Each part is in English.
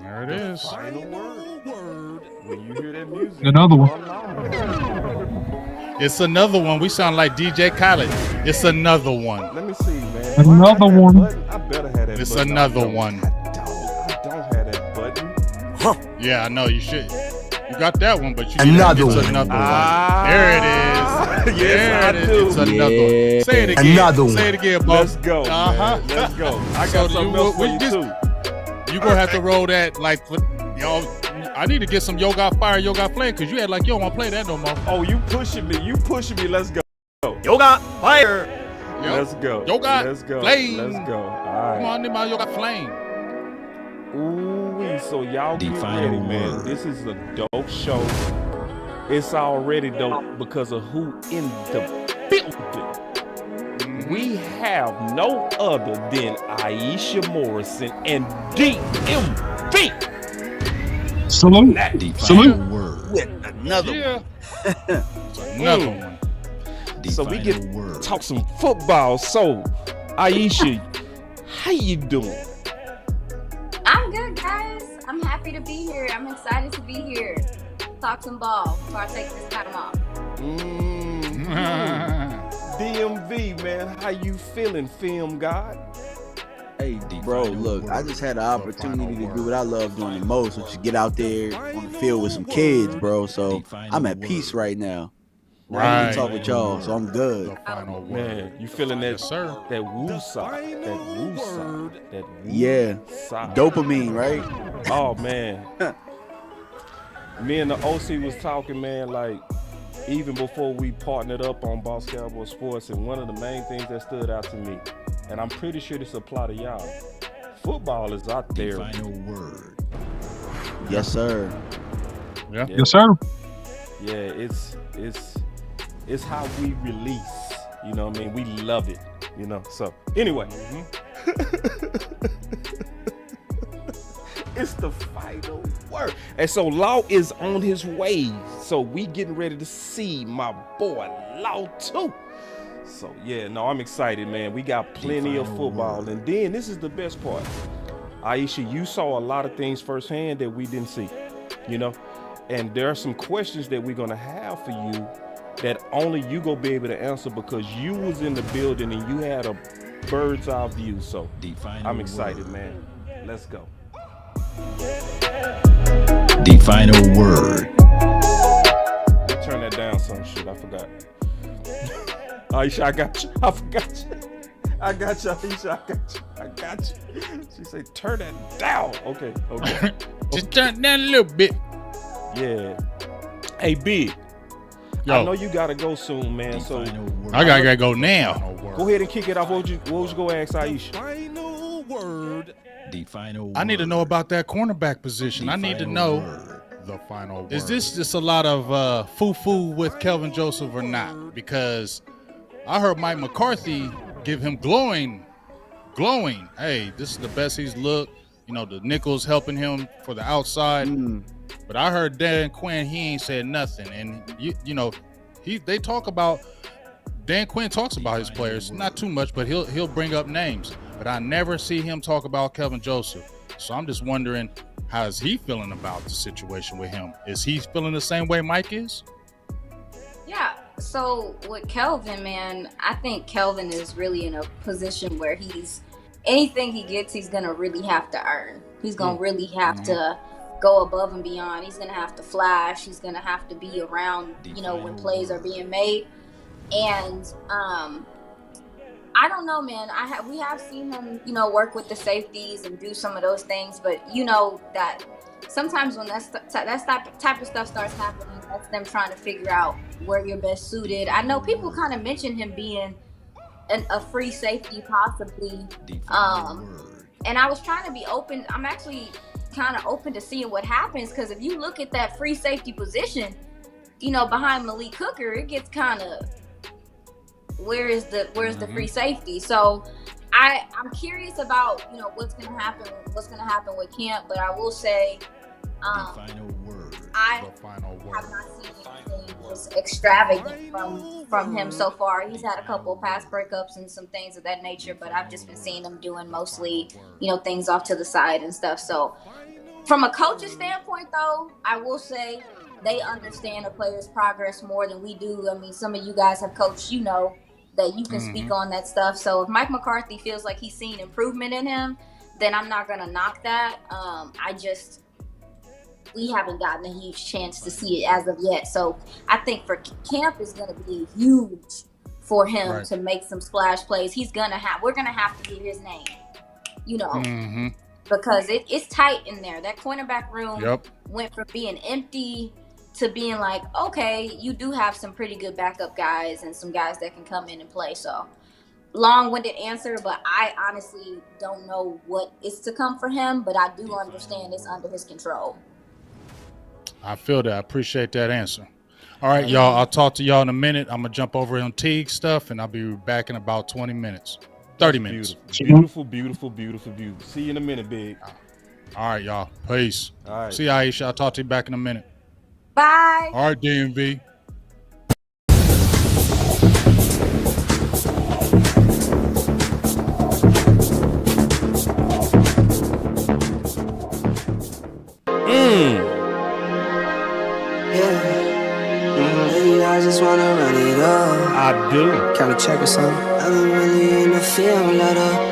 There it is. Final word. When you hear that music, Another one. It's another one. We sound like DJ Khaled. It's another one. Let me see, man. Another one. I better have that It's button. another one. I don't have that button. Yeah, I know you should. You got that one, but you Another it's one. another one. There it is. Yes, there I it is. do. It's another one. Say it again. Another one. Say it again, Bo. Let's go. Man. Let's go. I got something else for you too. You gonna have to roll that like, y'all. I need to get some Yoga Fire, Yoga Flame, because you had like you don't want to play that no more. Oh, you pushing me. Let's go. Yoga Fire. Yep. Let's go. Yoga Let's go. Flame. Let's go. All right. Come on, in my Yoga Flame. Ooh, so y'all get Final ready, man. word. This is a dope show. It's already dope because of who in the building. We have no other than Iisha Morrison and DMV. Salute. The Salute. final word. With another Yeah. one. It's another one. The So we final get word. talk some football. So, Aisha, how you doing? I'm good, guys. I'm happy to be here. I'm excited to be here. Talk some ball before I take this time off. DMV, man, how you feeling, film god? Hey, The bro, final look, I word. just had the final opportunity to word. do what I love doing the most, which is get out there on the field with some kids, bro. So The final I'm at peace word. right now. I Right. need to talk with y'all, so I'm good. The final word. Man, you feeling that, Yes, sir. that woo-saw, that woo-saw, that Yeah. woo-saw. Dopamine, right? Oh, man. Me and the OC was talking, man, like, even before we partnered up on Boss Cowboy Sports, and one of the main things that stood out to me, and I'm pretty sure this apply to y'all, football is out The there. final word. Yes, sir. Yeah. Yes, sir. Yeah, it's how we release. You know what I mean? We love it. You know. So anyway, it's the final word. And so Law is on his way. So we getting ready to see my boy Law too. So yeah, no, I'm excited, man. We got plenty of final football, word. and then this is the best part. Aisha, you saw a lot of things firsthand that we didn't see. You know. And there are some questions that we're gonna have for you that only you gonna be able to answer because you was in the building and you had a bird's eye view. So The final I'm excited, word. man. Let's go. The final word. Let's turn that down some shit. I forgot. Aisha, I got you. I forgot you. I got you, Aisha. I got you. She said, turn that down. Okay. Just turn down a little bit. Yeah. Hey, Big. Yo. I know you gotta go soon, man. The So final word. I gotta go now. go ahead and kick it off. What was you go ask Aisha? The final word. I need to know about that cornerback position. The I need to final know, word. the final word. Is this just a lot of foo-foo with Kelvin Joseph or not? Because I heard Mike McCarthy give him glowing. Hey, this is the best he's looked. You know, the nickels helping him for the outside. But I heard Dan Quinn, he ain't said nothing. And, you know, they talk about, Dan Quinn talks about his players. Not too much, but he'll bring up names. But I never see him talk about Kelvin Joseph. So I'm just wondering, how is he feeling about the situation with him? Is he feeling the same way Mike is? Yeah. So with Kelvin, man, I think Kelvin is really in a position where anything he gets, he's gonna really have to earn. He's gonna really have to go above and beyond. He's gonna have to flash. He's gonna have to be around, you know, when plays are being made. And I don't know, man. We have seen him, you know, work with the safeties and do some of those things, but you know that sometimes when that type of stuff starts happening, that's them trying to figure out where you're best suited. I know people kind of mentioned him being a free safety possibly, The final word. and I was trying to be open. I'm actually kind of open to seeing what happens, because if you look at that free safety position, you know, behind Malik Hooker, it gets kind of where's the free safety. So I'm curious about, you know, what's gonna happen with camp. But I will say, The final word. I The final word. have not seen anything just extravagant from him so far. He's had a couple of pass breakups and some things of that nature, but I've just been seeing him doing mostly, you know, things off to the side and stuff. So From a coach's standpoint, though, I will say they understand a player's progress more than we do. I mean, some of you guys have coached, you know, that you can speak on that stuff. So if Mike McCarthy feels like he's seen improvement in him, then I'm not going to knock that. We haven't gotten a huge chance to see it as of yet. So I think for camp is going to be huge for him to make some splash plays. We're going to have to hear his name, you know, because it's tight in there. That cornerback room went from being empty to being like, okay, you do have some pretty good backup guys and some guys that can come in and play. So long-winded answer, but I honestly don't know what is to come for him, but I do understand it's under his control. I feel that. I appreciate that answer. All right, y'all, I'll talk to y'all in a minute. I'm going to jump over on Teague stuff, and I'll be back in about 20 minutes. 30 minutes. Beautiful, beautiful, beautiful, beautiful. See you in a minute, big. All right, y'all. Peace. All right. See you, Aisha. I'll talk to you back in a minute. Bye. All right, DMV. I just wanna run it up. I do. Can we check or something? I've been really in the field, let up.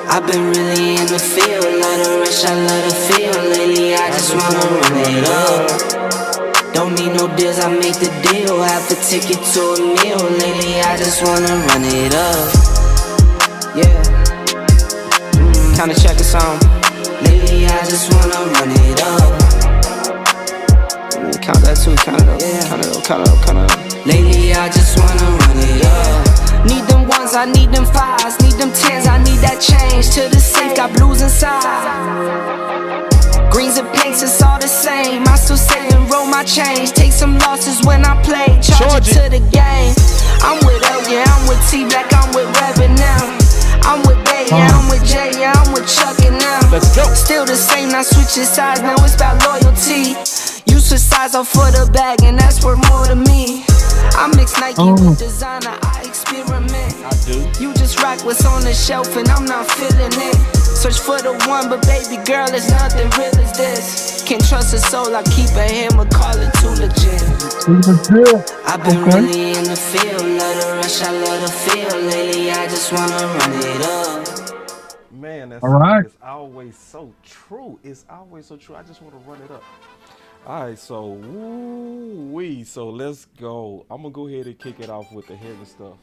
I've been really in the field, let her rush, I let her feel. Lately, I just wanna run it up. Don't need no deals, I make the deal. Half a ticket to a meal. Lately, I just wanna run it up. Kinda check or something. Lately, I just wanna run it up. Count that too, count it up, count it up. Lately, I just wanna run it up. Need them ones, I need them fives, need them tens, I need that change. To the safe, got blues inside. Greens and pinks, it's all the same. I still save and roll my change. Take some losses when I play, charge it to the game. I'm with L, yeah, I'm with T Black, I'm with Reverend now. I'm with Bay, yeah, I'm with Jay, yeah, I'm with Chuck and now. Let's go. Still the same, not switching sides, now it's about loyalty. You switch sides off for the bag, and that's worth more to me. I mix Nike with designer, I experiment. I do. You just rock what's on the shelf, and I'm not feeling it. Search for the one, but baby girl, it's nothing real as this. Can't trust a soul, I keep a hammer, call it too legit. I've been really in the field, let her rush, I let her feel. Lately, I just wanna run it up. Man, that's it's always so true. It's always so true. I just want to run it up. All right, so so let's go. I'm gonna go ahead and kick it off with the heavy stuff.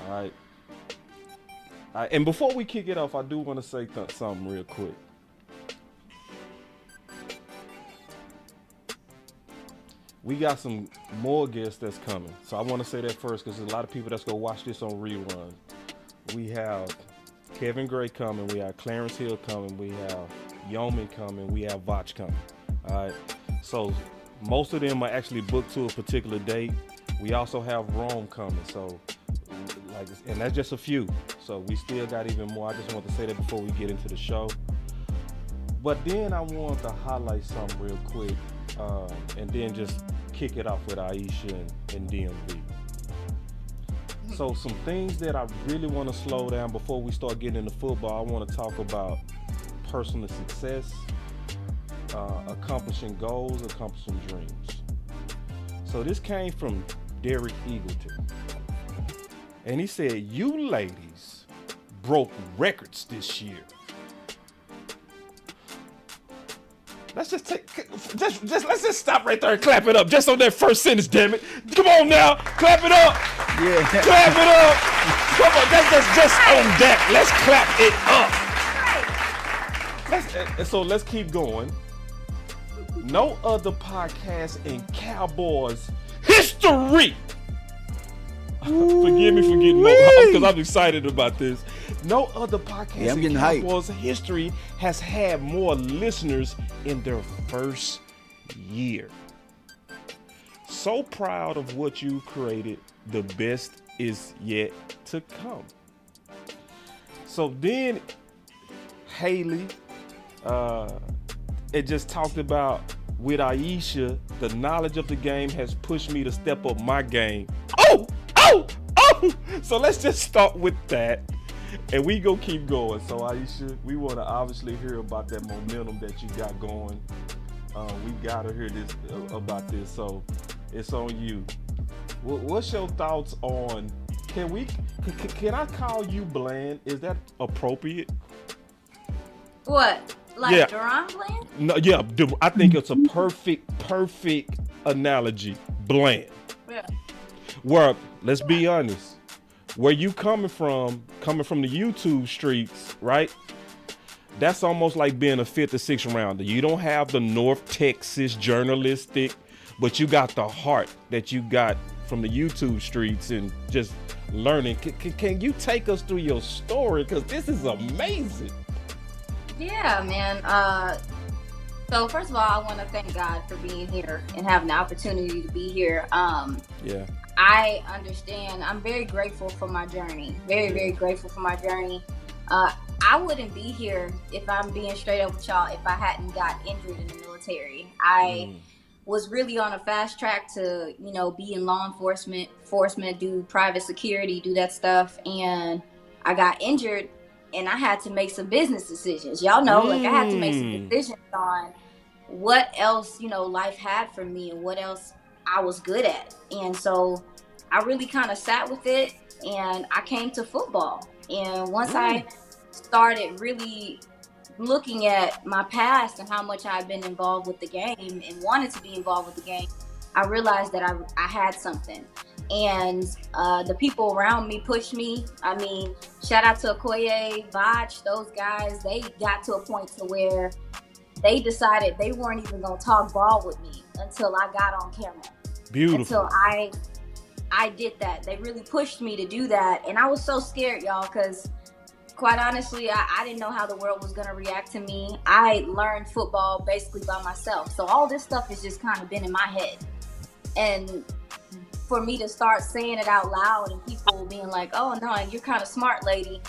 All right. And before we kick it off, I do want to say something real quick. We got some more guests that's coming, so I want to say that first because there's a lot of people that's gonna watch this on rerun. We have Kevin Gray coming, we have Clarence Hill coming, we have Yeoman coming, we have Vach coming. All right, so most of them are actually booked to a particular date. We also have Rome coming, so and that's just a few. So we still got even more. I just want to say that before we get into the show. But then I want to highlight something real quick, and then just kick it off with Aisha and DMV. So some things that I really want to slow down before we start getting into football. I want to talk about personal success, accomplishing goals, accomplishing dreams. So this came from Derek Eagleton. And he said, you ladies broke records this year. Let's just stop right there and clap it up. Just on that first sentence, damn it. Come on now, clap it up. Yeah. Clap it up. Come on, that's just on that. Let's clap it up. So let's keep going. No other podcast in Cowboys history. Forgive me for getting more because I'm excited about this. No other podcast in Cowboys history has had more listeners in their first year. So proud of what you created. The best is yet to come. So then Haley, it just talked about with Aisha, the knowledge of the game has pushed me to step up my game. Oh! So let's just start with that. And we go keep going. So Aisha, we want to obviously hear about that momentum that you got going. We gotta hear this about this. So it's on you. What's your thoughts on? Can I call you bland? Is that appropriate? What? Like Yeah. Duran Bland? No, yeah. I think it's a perfect analogy. Bland. Yeah. Where, let's be honest, where you coming from the YouTube streets, right? That's almost like being a fifth or sixth rounder. You don't have the North Texas journalistic, but you got the heart that you got from the YouTube streets and just learning. Can you take us through your story? Because this is amazing. Yeah, man. So first of all, I want to thank God for being here and having the opportunity to be here. Yeah. I understand. I'm very grateful for my journey. Very, very grateful for my journey. I wouldn't be here, if I'm being straight up with y'all, if I hadn't got injured in the military. I was really on a fast track to, be in law enforcement, do private security, do that stuff. And I got injured and I had to make some business decisions. Y'all know, I had to make some decisions on what else, life had for me and what else I was good at. And so I really kind of sat with it and I came to football. And once I started really looking at my past and how much I've been involved with the game and wanted to be involved with the game, I realized that I had something. And the people around me pushed me. I mean, shout out to Okoye, Vaj, those guys. They got to a point to where they decided they weren't even going to talk ball with me until I got on camera. Beautiful. Until I did that. They really pushed me to do that. And I was so scared, y'all, because quite honestly, I didn't know how the world was going to react to me. I learned football basically by myself. So all this stuff has just kind of been in my head. And for me to start saying it out loud and people being like, oh, no, you're kind of smart, lady,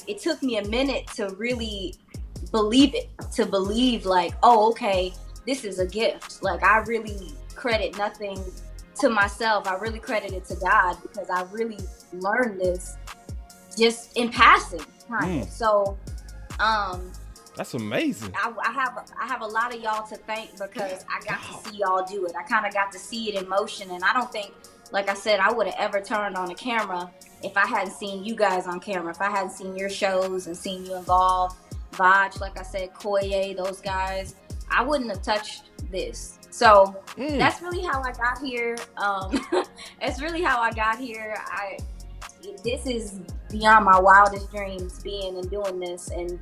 it took me a minute to really believe it, to believe like, oh, okay, this is a gift. Like, I really credit nothing to myself. I really credit it to God because I really learned this just in passing, kind of. So, that's amazing. I have a lot of y'all to thank because I got to see y'all do it. I kind of got to see it in motion, and I don't think, like I said, I would have ever turned on a camera if I hadn't seen you guys on camera, if I hadn't seen your shows and seen you involved. Vaj, like I said, Koye, those guys, I wouldn't have touched this. So that's really how I got here. It's really how I got here. This is beyond my wildest dreams, being and doing this. And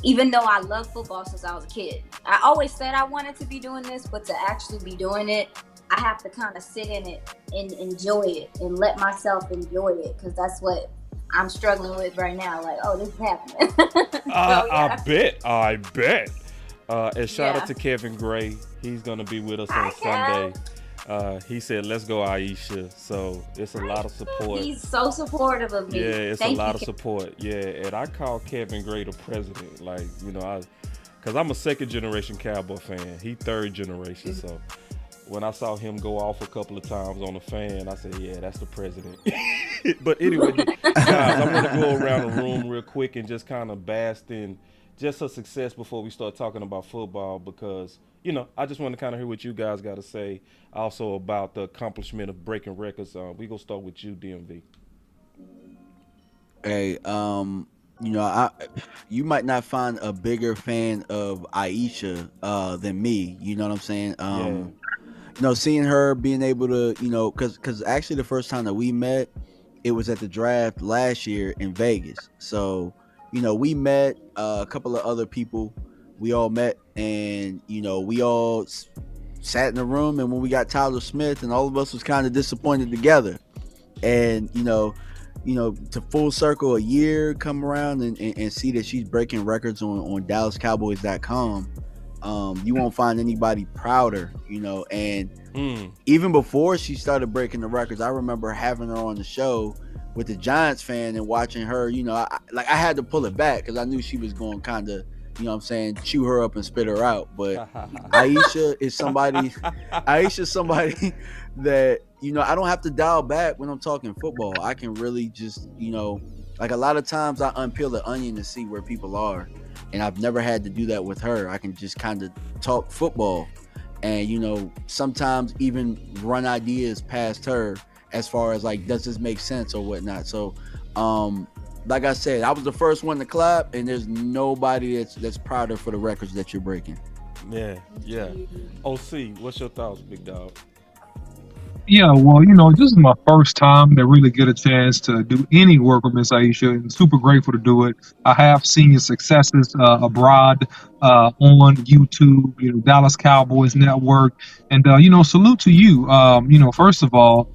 even though I love football since I was a kid, I always said I wanted to be doing this, but to actually be doing it, I have to kind of sit in it and enjoy it and let myself enjoy it, because that's what I'm struggling with right now. Like, oh, this is happening. I bet. And shout out to Kevin Gray. He's going to be with us on Sunday. He said, let's go, Aisha. So it's a lot of support. He's so supportive of me. Yeah, it's a lot of support. Yeah, and I call Kevin Gray the president. Like, because I'm a second generation Cowboy fan. He third generation. So when I saw him go off a couple of times on the fan, I said, yeah, that's the president. But anyway, guys, I want to go around the room real quick and just kind of bask in just her success before we start talking about football, because I just want to kind of hear what you guys got to say also about the accomplishment of breaking records. We gonna start with you, DMV. Hey, you might not find a bigger fan of Aisha than me. You know what I'm saying? Seeing her being able to, because actually the first time that we met, it was at the draft last year in Vegas. So, we met a couple of other people. We all met, and we all sat in the room. And when we got Tyler Smith, and all of us was kind of disappointed together. And to full circle a year come around and see that she's breaking records on DallasCowboys.com. You won't find anybody prouder, and even before she started breaking the records, I remember having her on the show with the Giants fan and watching her, I had to pull it back because I knew she was going kind of, chew her up and spit her out. But Aisha is somebody that, I don't have to dial back when I'm talking football. I can really just, Like a lot of times I unpeel the onion to see where people are, and I've never had to do that with her. I can just kind of talk football, and sometimes even run ideas past her as far as like, does this make sense or whatnot. So like I said, I was the first one to clap, and there's nobody that's prouder for the records that you're breaking. Yeah. OC, what's your thoughts, big dog? Yeah, well, this is my first time to really get a chance to do any work with Miss Aisha, and super grateful to do it. I have seen your successes abroad on YouTube, Dallas Cowboys Network, and salute to you. First of all,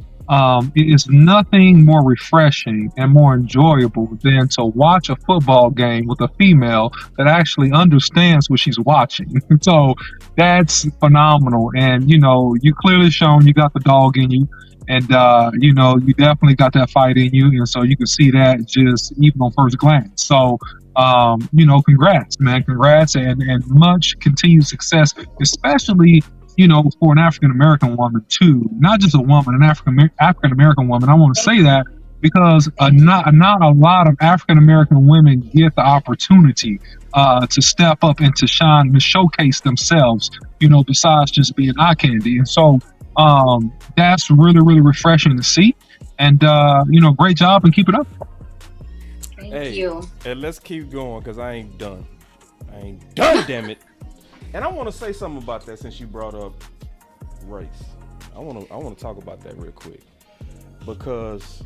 it is nothing more refreshing and more enjoyable than to watch a football game with a female that actually understands what she's watching. So that's phenomenal. And, you clearly shown you got the dog in you. And, you definitely got that fight in you. And so you can see that just even on first glance. So, congrats, man. Congrats and much continued success, especially for an African American woman too, not just a woman, an African American woman. I want to say that because not a lot of African American women get the opportunity to step up and to shine and showcase themselves, besides just being eye candy. And so that's really, really refreshing to see. And great job and keep it up. Thank you. And let's keep going because I ain't done. Damn it. And I want to say something about that since you brought up race. I want to talk about that real quick because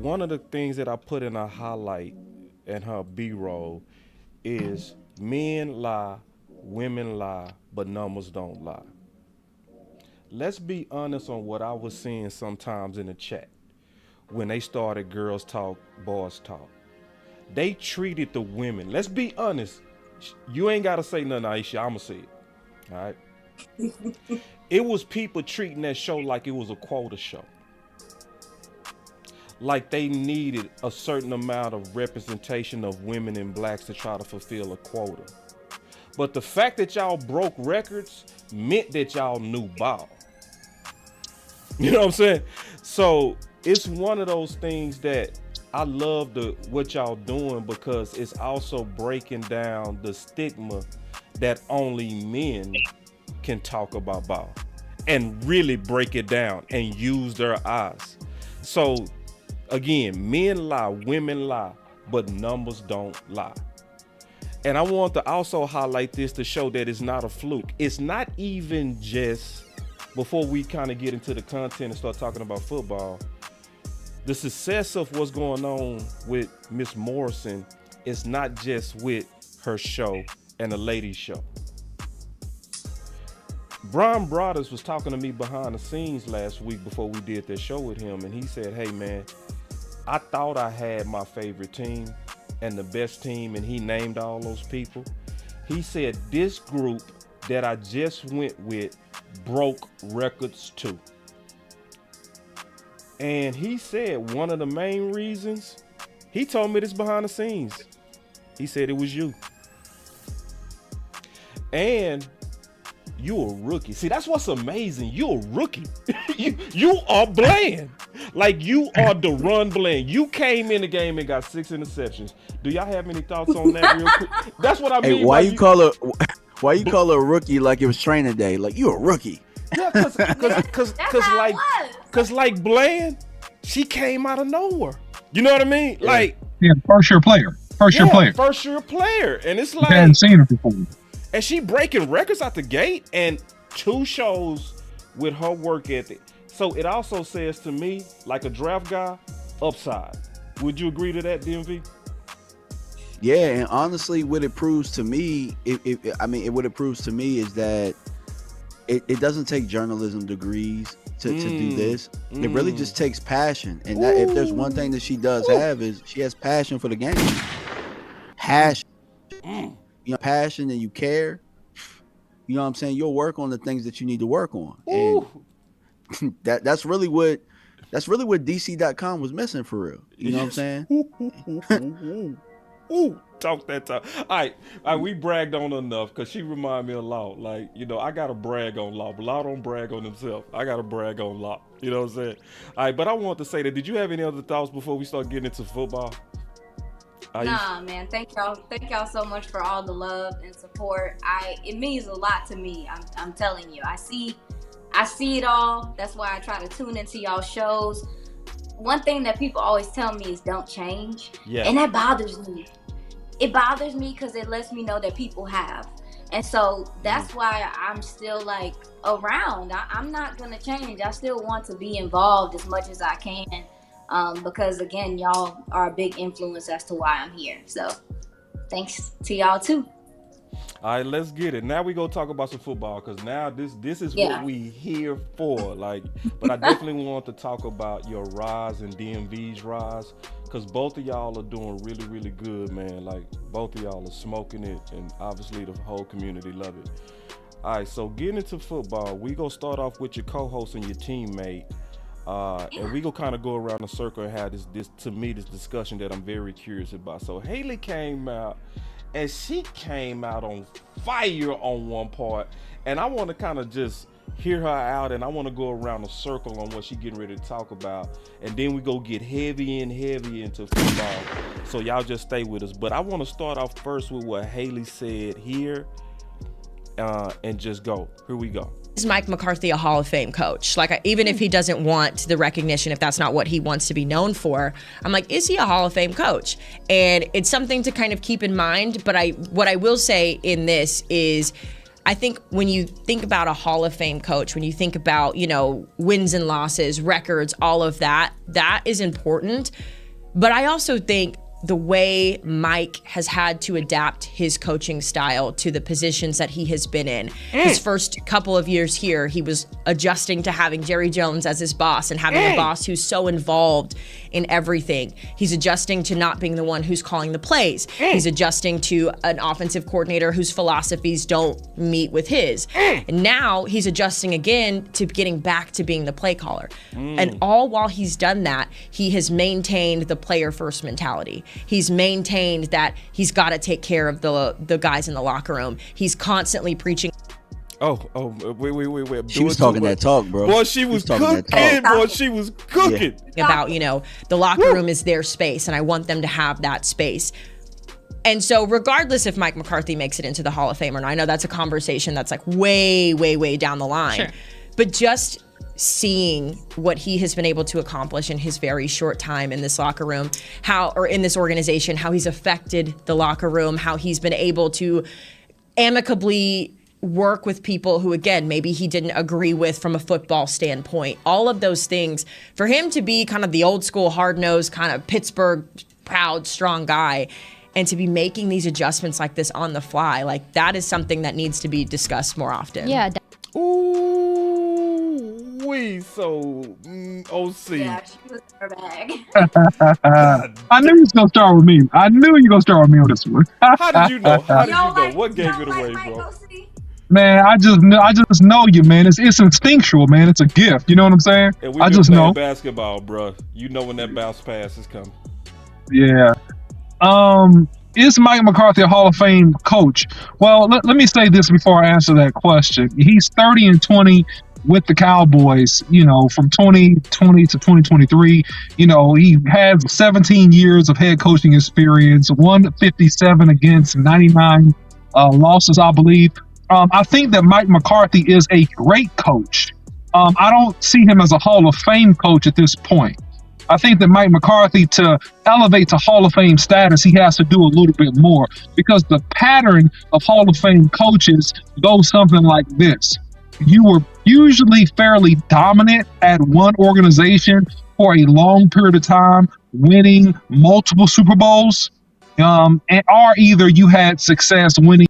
one of the things that I put in her highlight and her B-roll is men lie, women lie, but numbers don't lie. Let's be honest on what I was seeing sometimes in the chat when they started girls talk, boys talk. They treated the women. Let's be honest. You ain't got to say nothing, Aisha. I'm going to say it. All right? It was people treating that show like it was a quota show. Like they needed a certain amount of representation of women and blacks to try to fulfill a quota. But the fact that y'all broke records meant that y'all knew ball. You know what I'm saying? So it's one of those things that I love what y'all doing because it's also breaking down the stigma that only men can talk about ball and really break it down and use their eyes. So again, men lie, women lie, but numbers don't lie. And I want to also highlight this to show that it's not a fluke. It's not even just, before we kind of get into the content and start talking about football, the success of what's going on with Miss Morrison is not just with her show and the ladies show. Brian Brothers was talking to me behind the scenes last week before we did that show with him, and he said, hey man, I thought I had my favorite team and the best team, and he named all those people. He said this group that I just went with broke records too. And he said one of the main reasons, he told me this behind the scenes. He said it was you. And you a rookie. See, that's what's amazing. You a rookie. you are bland. Like you are the run bland. You came in the game and got 6 interceptions. Do y'all have any thoughts on that real quick? That's what I mean. Hey, why you call her a rookie like it was training day? Like you a rookie. Yeah, cause like Bland, she came out of nowhere. You know what I mean? Yeah. Like first year player. First year player, and it's like I hadn't seen her before. And she breaking records out the gate, and 2 shows with her work ethic. So it also says to me, like a draft guy, upside. Would you agree to that, DMV? Yeah, and honestly, what it proves to me, what it proves to me is that it doesn't take journalism degrees to do this. It really just takes passion. And that, if there's one thing that she does have, is she has passion for the game. Passion. Passion, and you care. You know what I'm saying? You'll work on the things that you need to work on. And that's really what DC.com was missing for real. You know what I'm saying? Talk that talk. All right, we bragged on her enough because she remind me of Law. Like, I gotta brag on Law, but Law don't brag on himself. I gotta brag on Law. You know what I'm saying? All right, but I want to say that. Did you have any other thoughts before we start getting into football? Nah, man. Thank y'all so much for all the love and support. It means a lot to me. I'm telling you. I see it all. That's why I try to tune into y'all shows. One thing that people always tell me is don't change. Yeah. And that bothers me. It bothers me because it lets me know that people have. And so that's why I'm still like around. I'm not going to change. I still want to be involved as much as I can. Because again, y'all are a big influence as to why I'm here. So thanks to y'all too. All right, let's get it. Now we go talk about some football because now this is what we here for. Like, but I definitely want to talk about your rise and DMV's rise because both of y'all are doing really, really good, man. Like, both of y'all are smoking it, and obviously the whole community love it. All right, so getting into football, we gonna start off with your co-host and your teammate. And we go kind of go around the circle and have this discussion that I'm very curious about. So Haley came out, and she came out on fire on one part, and I want to kind of just hear her out, and I want to go around the circle on what she getting ready to talk about, and then we go get heavy into football. So y'all just stay with us. But I want to start off first with what Haley said here, and just go. Here we go. Is Mike McCarthy a Hall of Fame coach? Like, even if he doesn't want the recognition, if that's not what he wants to be known for, I'm like, is he a Hall of Fame coach? And it's something to kind of keep in mind. But what I will say in this is, I think when you think about a Hall of Fame coach, when you think about, wins and losses, records, all of that, that is important. But I also think the way Mike has had to adapt his coaching style to the positions that he has been in. His first couple of years here, he was adjusting to having Jerry Jones as his boss and having a boss who's so involved in everything. He's adjusting to not being the one who's calling the plays. He's adjusting to an offensive coordinator whose philosophies don't meet with his. And now he's adjusting again to getting back to being the play caller. And all while he's done that, he has maintained the player first mentality. He's maintained that he's got to take care of the guys in the locker room. He's constantly preaching. Wait. She was talking that talk, bro. Boy, she was cooking. Boy, she was cooking. About, the locker room is their space, and I want them to have that space. And so regardless if Mike McCarthy makes it into the Hall of Fame or not, I know that's a conversation that's like way, way, way down the line. Sure. But just seeing what he has been able to accomplish in his very short time in this locker room, or in this organization, how he's affected the locker room, how he's been able to amicably work with people who, again, maybe he didn't agree with from a football standpoint. All of those things, for him to be kind of the old school, hard-nosed, kind of Pittsburgh, proud, strong guy, and to be making these adjustments like this on the fly, like that is something that needs to be discussed more often. Yeah. OC. Yeah, she was in her bag. I knew you was gonna start with me. I knew you were gonna start with me on this one. How did you know? What gave it away, bro? Man, I just know you, man. It's instinctual, man. It's a gift. You know what I'm saying? And I just know basketball, bro. You know when that bounce pass is coming. Yeah. Is Mike McCarthy a Hall of Fame coach? Well, let me say this before I answer that question. He's 30-20 with the Cowboys, from 2020 to 2023. He has 17 years of head coaching experience, 157 against 99 losses, I believe. I think that Mike McCarthy is a great coach. I don't see him as a Hall of Fame coach at this point. I think that Mike McCarthy, to elevate to Hall of Fame status, he has to do a little bit more, because the pattern of Hall of Fame coaches goes something like this. You were usually fairly dominant at one organization for a long period of time, winning multiple Super Bowls, or either you had success winning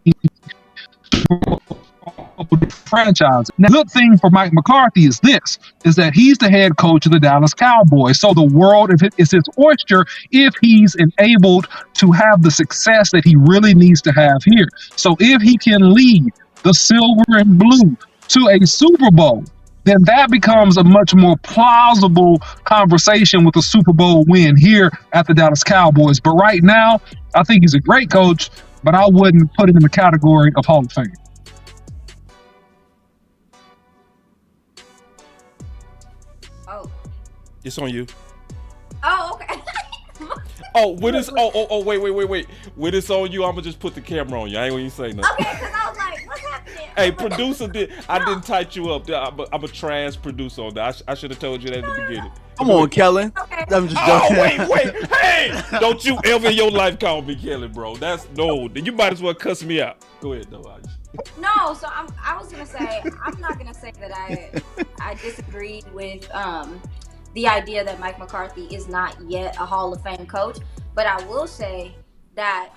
franchise. Now, the good thing for Mike McCarthy is that he's the head coach of the Dallas Cowboys. So the world is his oyster if he's enabled to have the success that he really needs to have here. So if he can lead the silver and blue to a Super Bowl, then that becomes a much more plausible conversation with a Super Bowl win here at the Dallas Cowboys. But right now, I think he's a great coach, but I wouldn't put him in the category of Hall of Fame. It's on you. Oh, okay. When it's wait. When it's on you, I'ma just put the camera on you. I ain't gonna even say nothing. Okay, because I was like, what's happening? Hey, producer I didn't tight you up. I'm a trash producer on that. I should have told you that at the beginning. Come on, Kellen. Okay. I'm just Oh, joking. wait. Hey, don't you ever in your life call me Kelly, bro. That's no. You might as well cuss me out. Go ahead, though, Aisha. No, so I was gonna say I'm not gonna say that I disagreed with the idea that Mike McCarthy is not yet a Hall of Fame coach, but I will say that,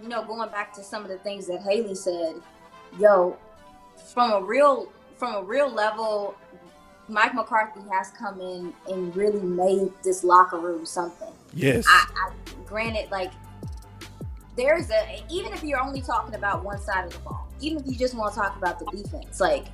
you know, going back to some of the things that Haley said, from a real level, Mike McCarthy has come in and really made this locker room something. Yes. I granted, like, even if you're only talking about one side of the ball, even if you just want to talk about the defense, like,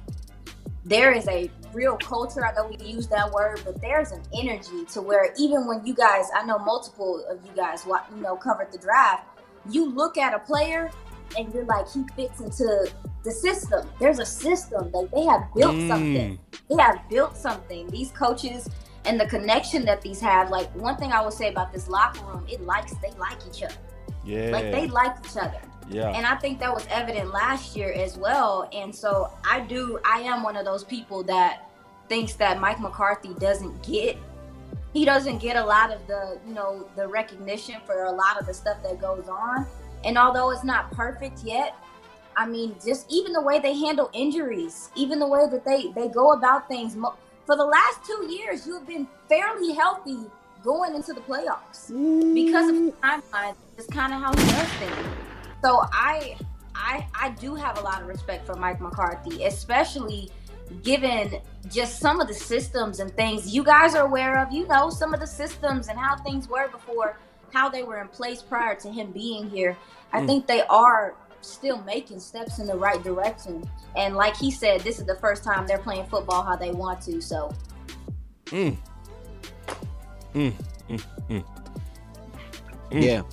there is a real culture. I know we use that word, but there's an energy to where even when you guys, I know multiple of you guys, covered the draft, you look at a player and you're like, he fits into the system. There's a system. Like, they have built something. They have built something. These coaches and the connection that these have. Like, one thing I will say about this locker room, they like each other. Yeah. Like, they like each other. Yeah. And I think that was evident last year as well. And so I am one of those people that thinks that Mike McCarthy doesn't get a lot of the recognition for a lot of the stuff that goes on. And although it's not perfect yet, I mean, just even the way they handle injuries, even the way that they go about things. For the last 2 years, you have been fairly healthy going into the playoffs because of the timeline. It's kind of how he does things. So I do have a lot of respect for Mike McCarthy, especially given just some of the systems and things you guys are aware of. You know, some of the systems and how things were before, how they were in place prior to him being here. I think they are still making steps in the right direction. And like he said, this is the first time they're playing football how they want to. So. Yeah.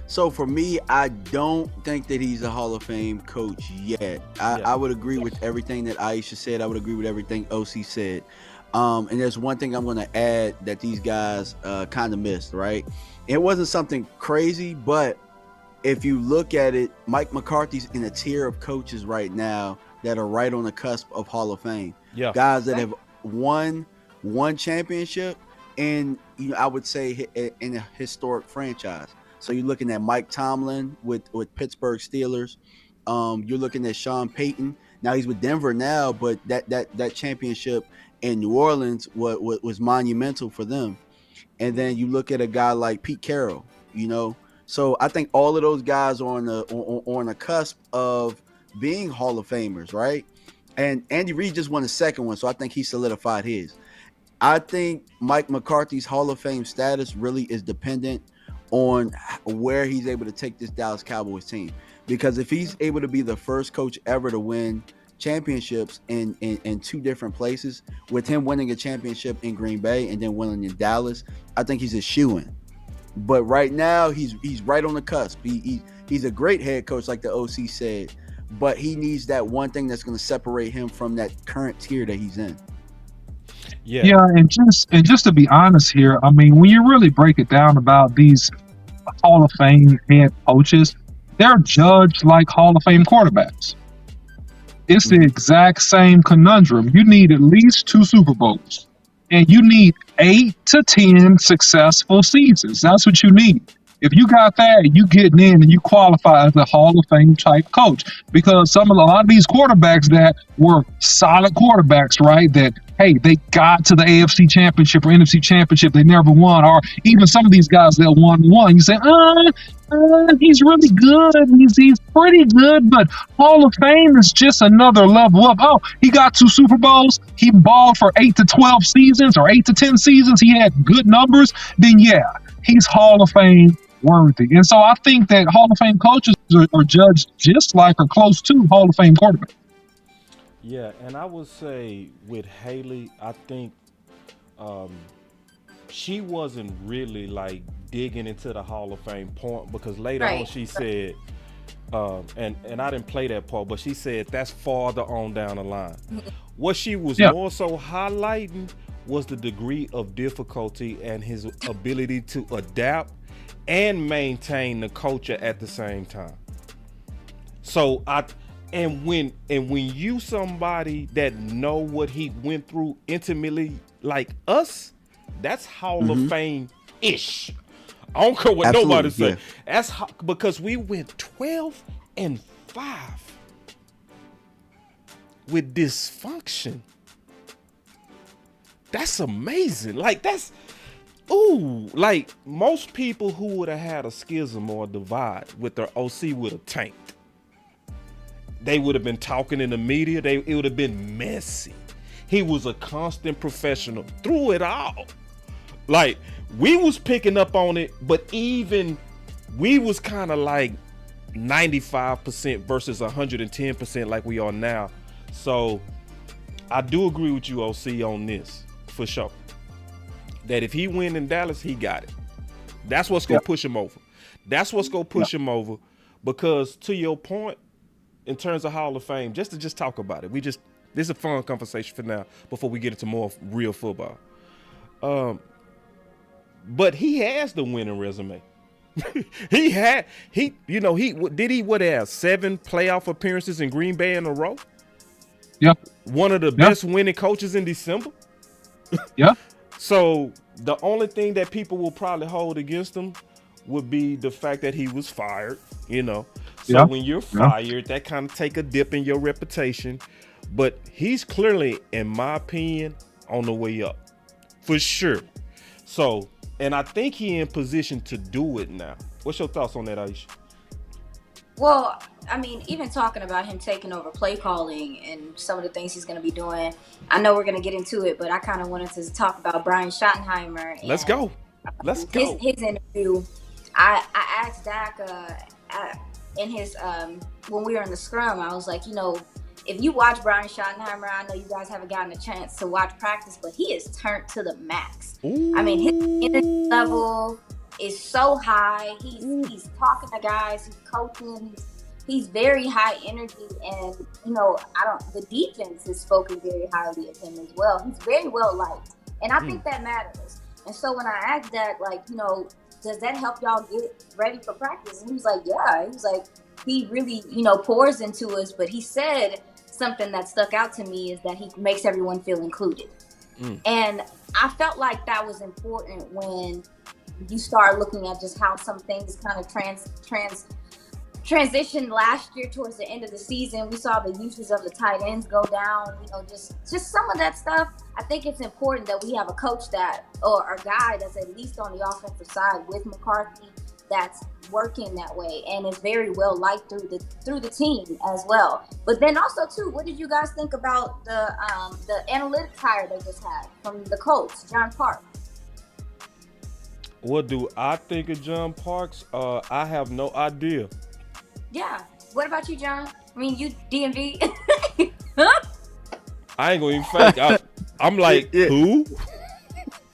So for me, I don't think that he's a Hall of Fame coach yet. I would agree with everything that Aisha said. I would agree with everything OC said. And there's one thing I'm going to add that these guys kind of missed, right? It wasn't something crazy, but if you look at it, Mike McCarthy's in a tier of coaches right now that are right on the cusp of Hall of Fame. Yeah. Guys that have won one championship and, I would say in a historic franchise. So you're looking at Mike Tomlin with Pittsburgh Steelers. You're looking at Sean Payton. Now he's with Denver now, but that championship in New Orleans was monumental for them. And then you look at a guy like Pete Carroll, So I think all of those guys are on the cusp of being Hall of Famers, right? And Andy Reid just won the second one, so I think he solidified his. I think Mike McCarthy's Hall of Fame status really is dependent on where he's able to take this Dallas Cowboys team. Because if he's able to be the first coach ever to win championships in two different places, with him winning a championship in Green Bay and then winning in Dallas, I think he's a shoo-in. But right now, he's right on the cusp. He's a great head coach, like the OC said, but he needs that one thing that's going to separate him from that current tier that he's in. Yeah, and just to be honest here, I mean, when you really break it down about these Hall of Fame head coaches, they're judged like Hall of Fame quarterbacks. It's the exact same conundrum. You need at least 2 Super Bowls, and you need 8 to 10 successful seasons. That's what you need. If you got that, you getting in and you qualify as a Hall of Fame type coach. Because a lot of these quarterbacks that were solid quarterbacks, right? That, hey, they got to the AFC Championship or NFC Championship, they never won. Or even some of these guys that won. You say, he's really good. He's pretty good, but Hall of Fame is just another level up. Oh, he got 2 Super Bowls. He balled for 8 to 12 seasons or 8 to 10 seasons. He had good numbers. Then yeah, he's Hall of Fame worthy. And so I think that Hall of Fame coaches are judged just like or close to Hall of Fame quarterbacks. Yeah, and I would say with Haley, I think she wasn't really like digging into the Hall of Fame point, because later on she said, and I didn't play that part, but she said that's farther on down the line. What she was more so highlighting was the degree of difficulty and his ability to adapt and maintain the culture at the same time. So when you somebody that know what he went through intimately like us, that's Hall of Fame ish. I don't care what nobody say. Yeah. That's because we went 12-5 with dysfunction. That's amazing. Like like most people who would have had a schism or a divide with their OC would have tanked. They would have been talking in the media. It would have been messy. He was a constant professional through it all. Like, we was picking up on it, but even we was kind of like 95% versus 110% like we are now. So I do agree with you, OC, on this for sure. That if he win in Dallas, he got it. That's what's gonna push him over. That's what's gonna push him over, because to your point, in terms of Hall of Fame, just to talk about it, this is a fun conversation for now before we get into more real football. But he has the winning resume. He have 7 playoff appearances in Green Bay in a row? Yeah. One of the best winning coaches in December? Yeah. So the only thing that people will probably hold against him would be the fact that he was fired, So when you're fired, that kind of take a dip in your reputation. But he's clearly, in my opinion, on the way up. For sure. So, and I think he in position to do it now. What's your thoughts on that, Aisha? Well, I mean, even talking about him taking over play calling and some of the things he's going to be doing, I know we're going to get into it, but I kind of wanted to talk about Brian Schottenheimer. Let's go. His interview. I asked Dak in his when we were in the scrum, I was like, if you watch Brian Schottenheimer, I know you guys haven't gotten a chance to watch practice, but he is turned to the max. Ooh. I mean, his energy level is so high. He's talking to guys, he's coaching, he's very high energy, and the defense has spoken very highly of him as well. He's very well liked, and I think that matters. And so when I asked that, does that help y'all get ready for practice? And he was like, yeah. He was like, he really, pours into us. But he said something that stuck out to me is that he makes everyone feel included. And I felt like that was important when you start looking at just how some things kind of transitioned last year towards the end of the season. We saw the uses of the tight ends go down, just some of that stuff. I think it's important that we have a coach or a guy that's at least on the offensive side with McCarthy that's working that way and is very well liked through the team as well. But then also too, what did you guys think about the analytics hire they just had from the Colts, John Park? What do I think of John Parks? I have no idea. Yeah. What about you, John? I mean, you DMV. I ain't gonna even fake. I'm like, who?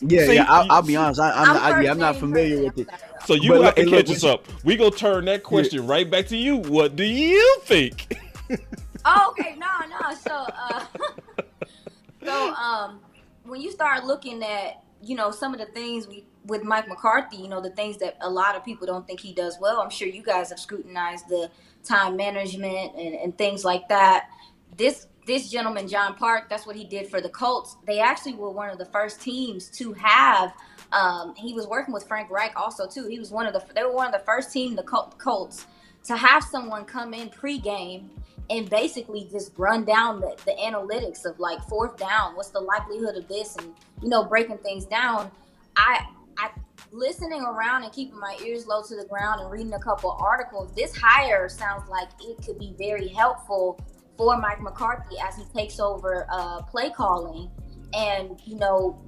Yeah, See, I'll be honest. I'm not familiar with it. So you have to catch us up. We gonna turn that question right back to you. What do you think? Oh, okay. No. So, when you start looking at, some of the things with Mike McCarthy, the things that a lot of people don't think he does well. I'm sure you guys have scrutinized the time management and things like that. This gentleman, John Park, that's what he did for the Colts. They actually were one of the first teams to have. He was working with Frank Reich also too. They were one of the first team, the Colts, to have someone come in pregame and basically just run down the analytics of like fourth down. What's the likelihood of this, and breaking things down. I listening around and keeping my ears low to the ground and reading a couple articles. This hire sounds like it could be very helpful for Mike McCarthy as he takes over play calling and,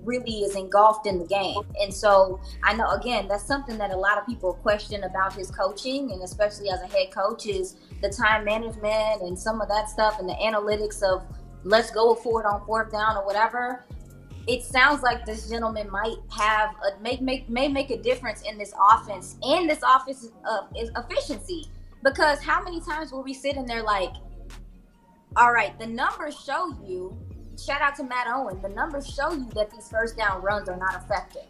really is engulfed in the game. And so I know, again, that's something that a lot of people question about his coaching, and especially as a head coach, is the time management and some of that stuff and the analytics of let's go for it on fourth down or whatever. It sounds like this gentleman might have may make a difference in this offense and this offense efficiency. Because how many times will we sit in there like, all right, the numbers show you shout out to Matt Owen. The numbers show you that these first down runs are not effective.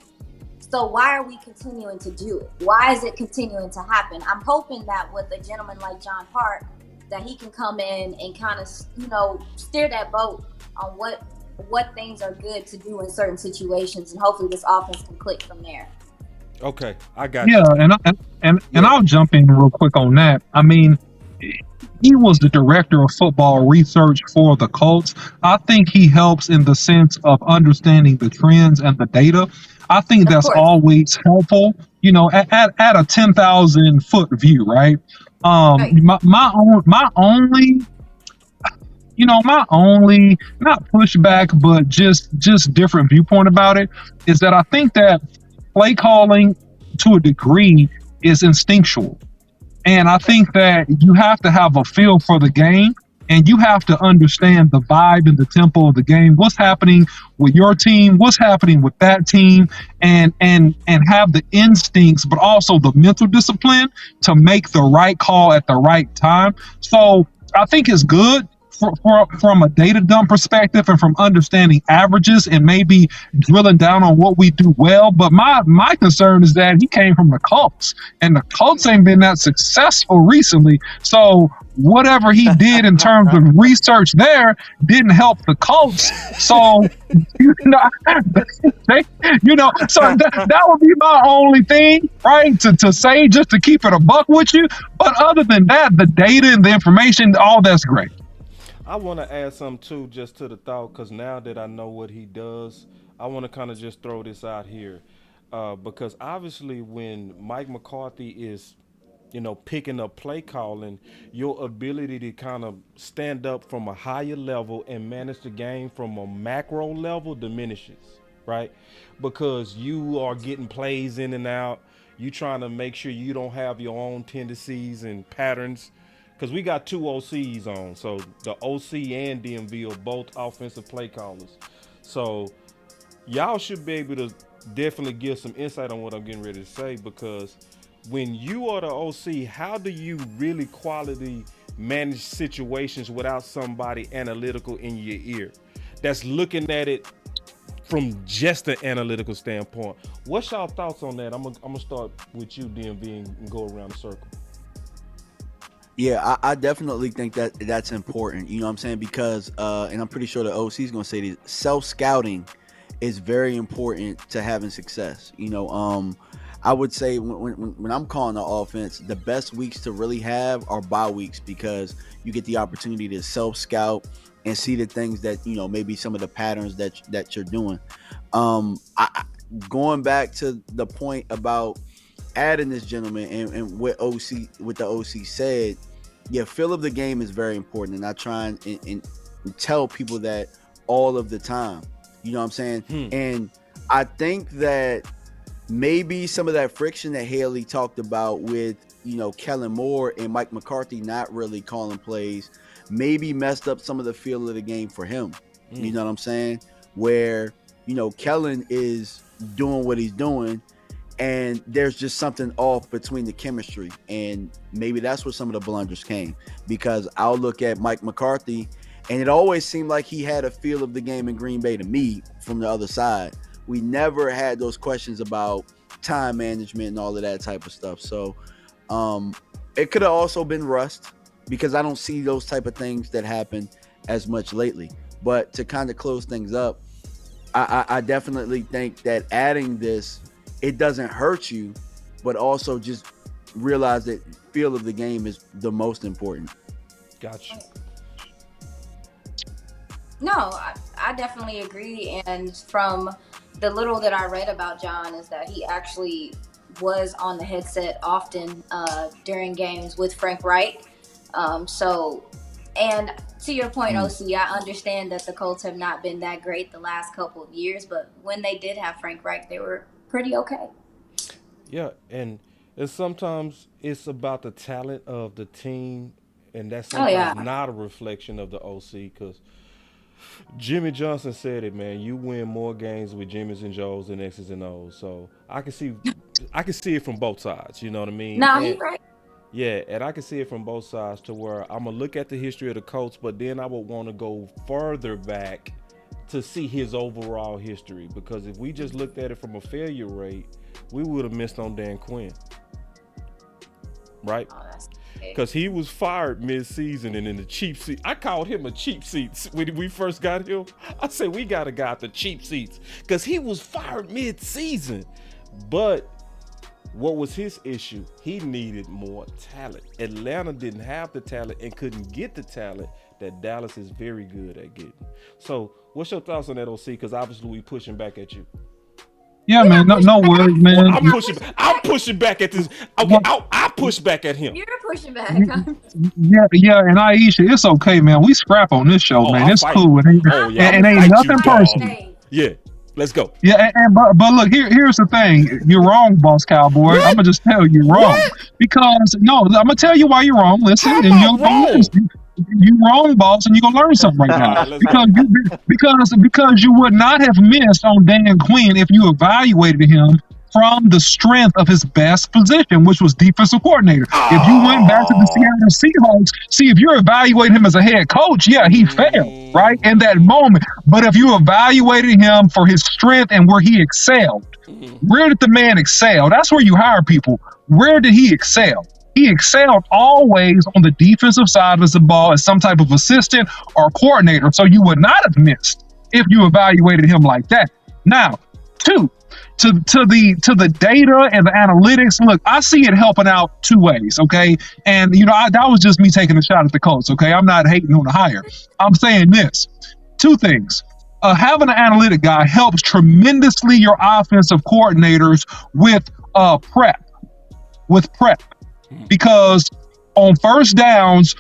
So why are we continuing to do it? Why is it continuing to happen? I'm hoping that with a gentleman like John Park, that he can come in and kind of, steer that boat on what things are good to do in certain situations, and hopefully this offense can click from there. Okay, I got you. Yeah, and I'll jump in real quick on that. I mean, he was the director of football research for the Colts. I think he helps in the sense of understanding the trends and the data. I think that's always helpful, at a 10,000 foot view, right? Right. My only not pushback, but just different viewpoint about it is that I think that play calling to a degree is instinctual. And I think that you have to have a feel for the game, and you have to understand the vibe and the tempo of the game, what's happening with your team, what's happening with that team, and have the instincts, but also the mental discipline to make the right call at the right time. So I think it's good from a data dump perspective and from understanding averages and maybe drilling down on what we do well. But my concern is that he came from the Colts, and the Colts ain't been that successful recently. So whatever he did in terms of research there didn't help the Colts. So, so that would be my only thing, right? To say, just to keep it a buck with you. But other than that, the data and the information, all that's great. I want to add something too, just to the thought, because now that I know what he does, I want to kind of just throw this out here, because obviously when Mike McCarthy is, picking up play calling, your ability to kind of stand up from a higher level and manage the game from a macro level diminishes, right? Because you are getting plays in and out. You trying to make sure you don't have your own tendencies and patterns. Because we got two OCs on. So the OC and DMV are both offensive play callers. So y'all should be able to definitely give some insight on what I'm getting ready to say. Because when you are the OC, how do you really quality manage situations without somebody analytical in your ear that's looking at it from just an analytical standpoint? What's y'all thoughts on that? I'm gonna start with you, DMV, and go around the circle. Yeah, I definitely think that that's important. You know what I'm saying? Because, and I'm pretty sure the OC is going to say this, self-scouting is very important to having success. I would say when I'm calling the offense, the best weeks to really have are bye weeks, because you get the opportunity to self-scout and see the things that, maybe some of the patterns that you're doing. Going back to the point about adding this gentleman and what the OC said, feel of the game is very important, and I try and tell people that all of the time. You know what I'm saying? And I think that maybe some of that friction that Haley talked about with Kellen Moore and Mike McCarthy not really calling plays maybe messed up some of the feel of the game for him. You know what I'm saying? Where Kellen is doing what he's doing, and there's just something off between the chemistry, and maybe that's where some of the blunders came. Because I'll look at Mike McCarthy, and it always seemed like he had a feel of the game in Green Bay to me from the other side. We never had those questions about time management and all of that type of stuff. So it could have also been rust, because I don't see those type of things that happen as much lately. But to kind of close things up, I definitely think that adding this, it doesn't hurt you, but also just realize that feel of the game is the most important. Gotcha. No, I definitely agree. And from the little that I read about John is that he actually was on the headset often during games with Frank Reich. And to your point, OC, I understand that the Colts have not been that great the last couple of years, but when they did have Frank Reich, they were pretty okay. Yeah, and sometimes it's about the talent of the team, and that's sometimes not a reflection of the OC, because Jimmy Johnson said it, man. You win more games with Jimmys and Joes than X's and O's. So I can see it from both sides. You know what I mean? No, he's right. Yeah, and I can see it from both sides, to where I'm gonna look at the history of the Colts, but then I would want to go further back to see his overall history, because if we just looked at it from a failure rate, we would have missed on Dan Quinn, right? Because he was fired mid-season, and in the cheap seat, I called him a cheap seat when we first got him. I said, we got a guy at the cheap seats, because he was fired mid-season. But what was his issue? He needed more talent. Atlanta didn't have the talent and couldn't get the talent that Dallas is very good at getting. So what's your thoughts on that, OC? Because obviously we pushing back at you. Yeah, man. No worries, man. Well, I'm pushing back at this. Okay, I push back at him. You're pushing back. Yeah, and Iisha, it's okay, man. We scrap on this show, man. It's cool. It ain't, it ain't nothing personal. Yeah, let's go. Yeah, but look, here's the thing. You're wrong, Boss Cowboy. I'm gonna just tell you you're wrong. Because I'm gonna tell you why you're wrong. Listen, and you're wrong. You wrong, boss, and you're gonna learn something right now. Because you would not have missed on Dan Quinn if you evaluated him from the strength of his best position, which was defensive coordinator. If you went back to the Seattle Seahawks, see, if you're evaluating him as a head coach, yeah, he failed, right, in that moment. But if you evaluated him for his strength and where he excelled, where did the man excel? That's where you hire people. Where did he excel? He excelled always on the defensive side of the ball as some type of assistant or coordinator. So you would not have missed if you evaluated him like that. Now, to the data and the analytics, look, I see it helping out two ways, okay? And, that was just me taking a shot at the Colts, okay? I'm not hating on the hire. I'm saying this. Two things. Having an analytic guy helps tremendously your offensive coordinators with prep. Because on first downs,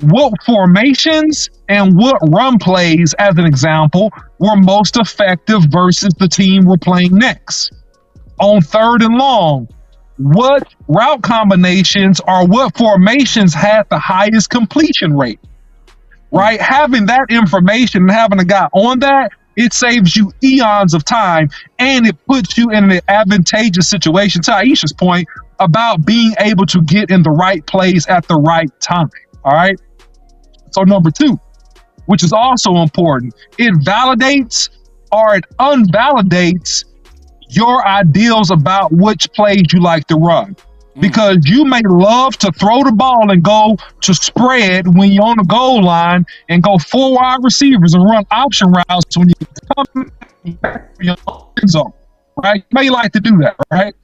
what formations and what run plays, as an example, were most effective versus the team we're playing next? On third and long, what route combinations or what formations had the highest completion rate? Right? Having that information and having a guy on that, it saves you eons of time, and it puts you in an advantageous situation, to Aisha's point, about being able to get in the right place at the right time. All right. So number two, which is also important, it validates or it unvalidates your ideals about which plays you like to run. Because you may love to throw the ball and go to spread when you're on the goal line and go 4 wide receivers and run option routes when you come in your zone, right? You may like to do that, right?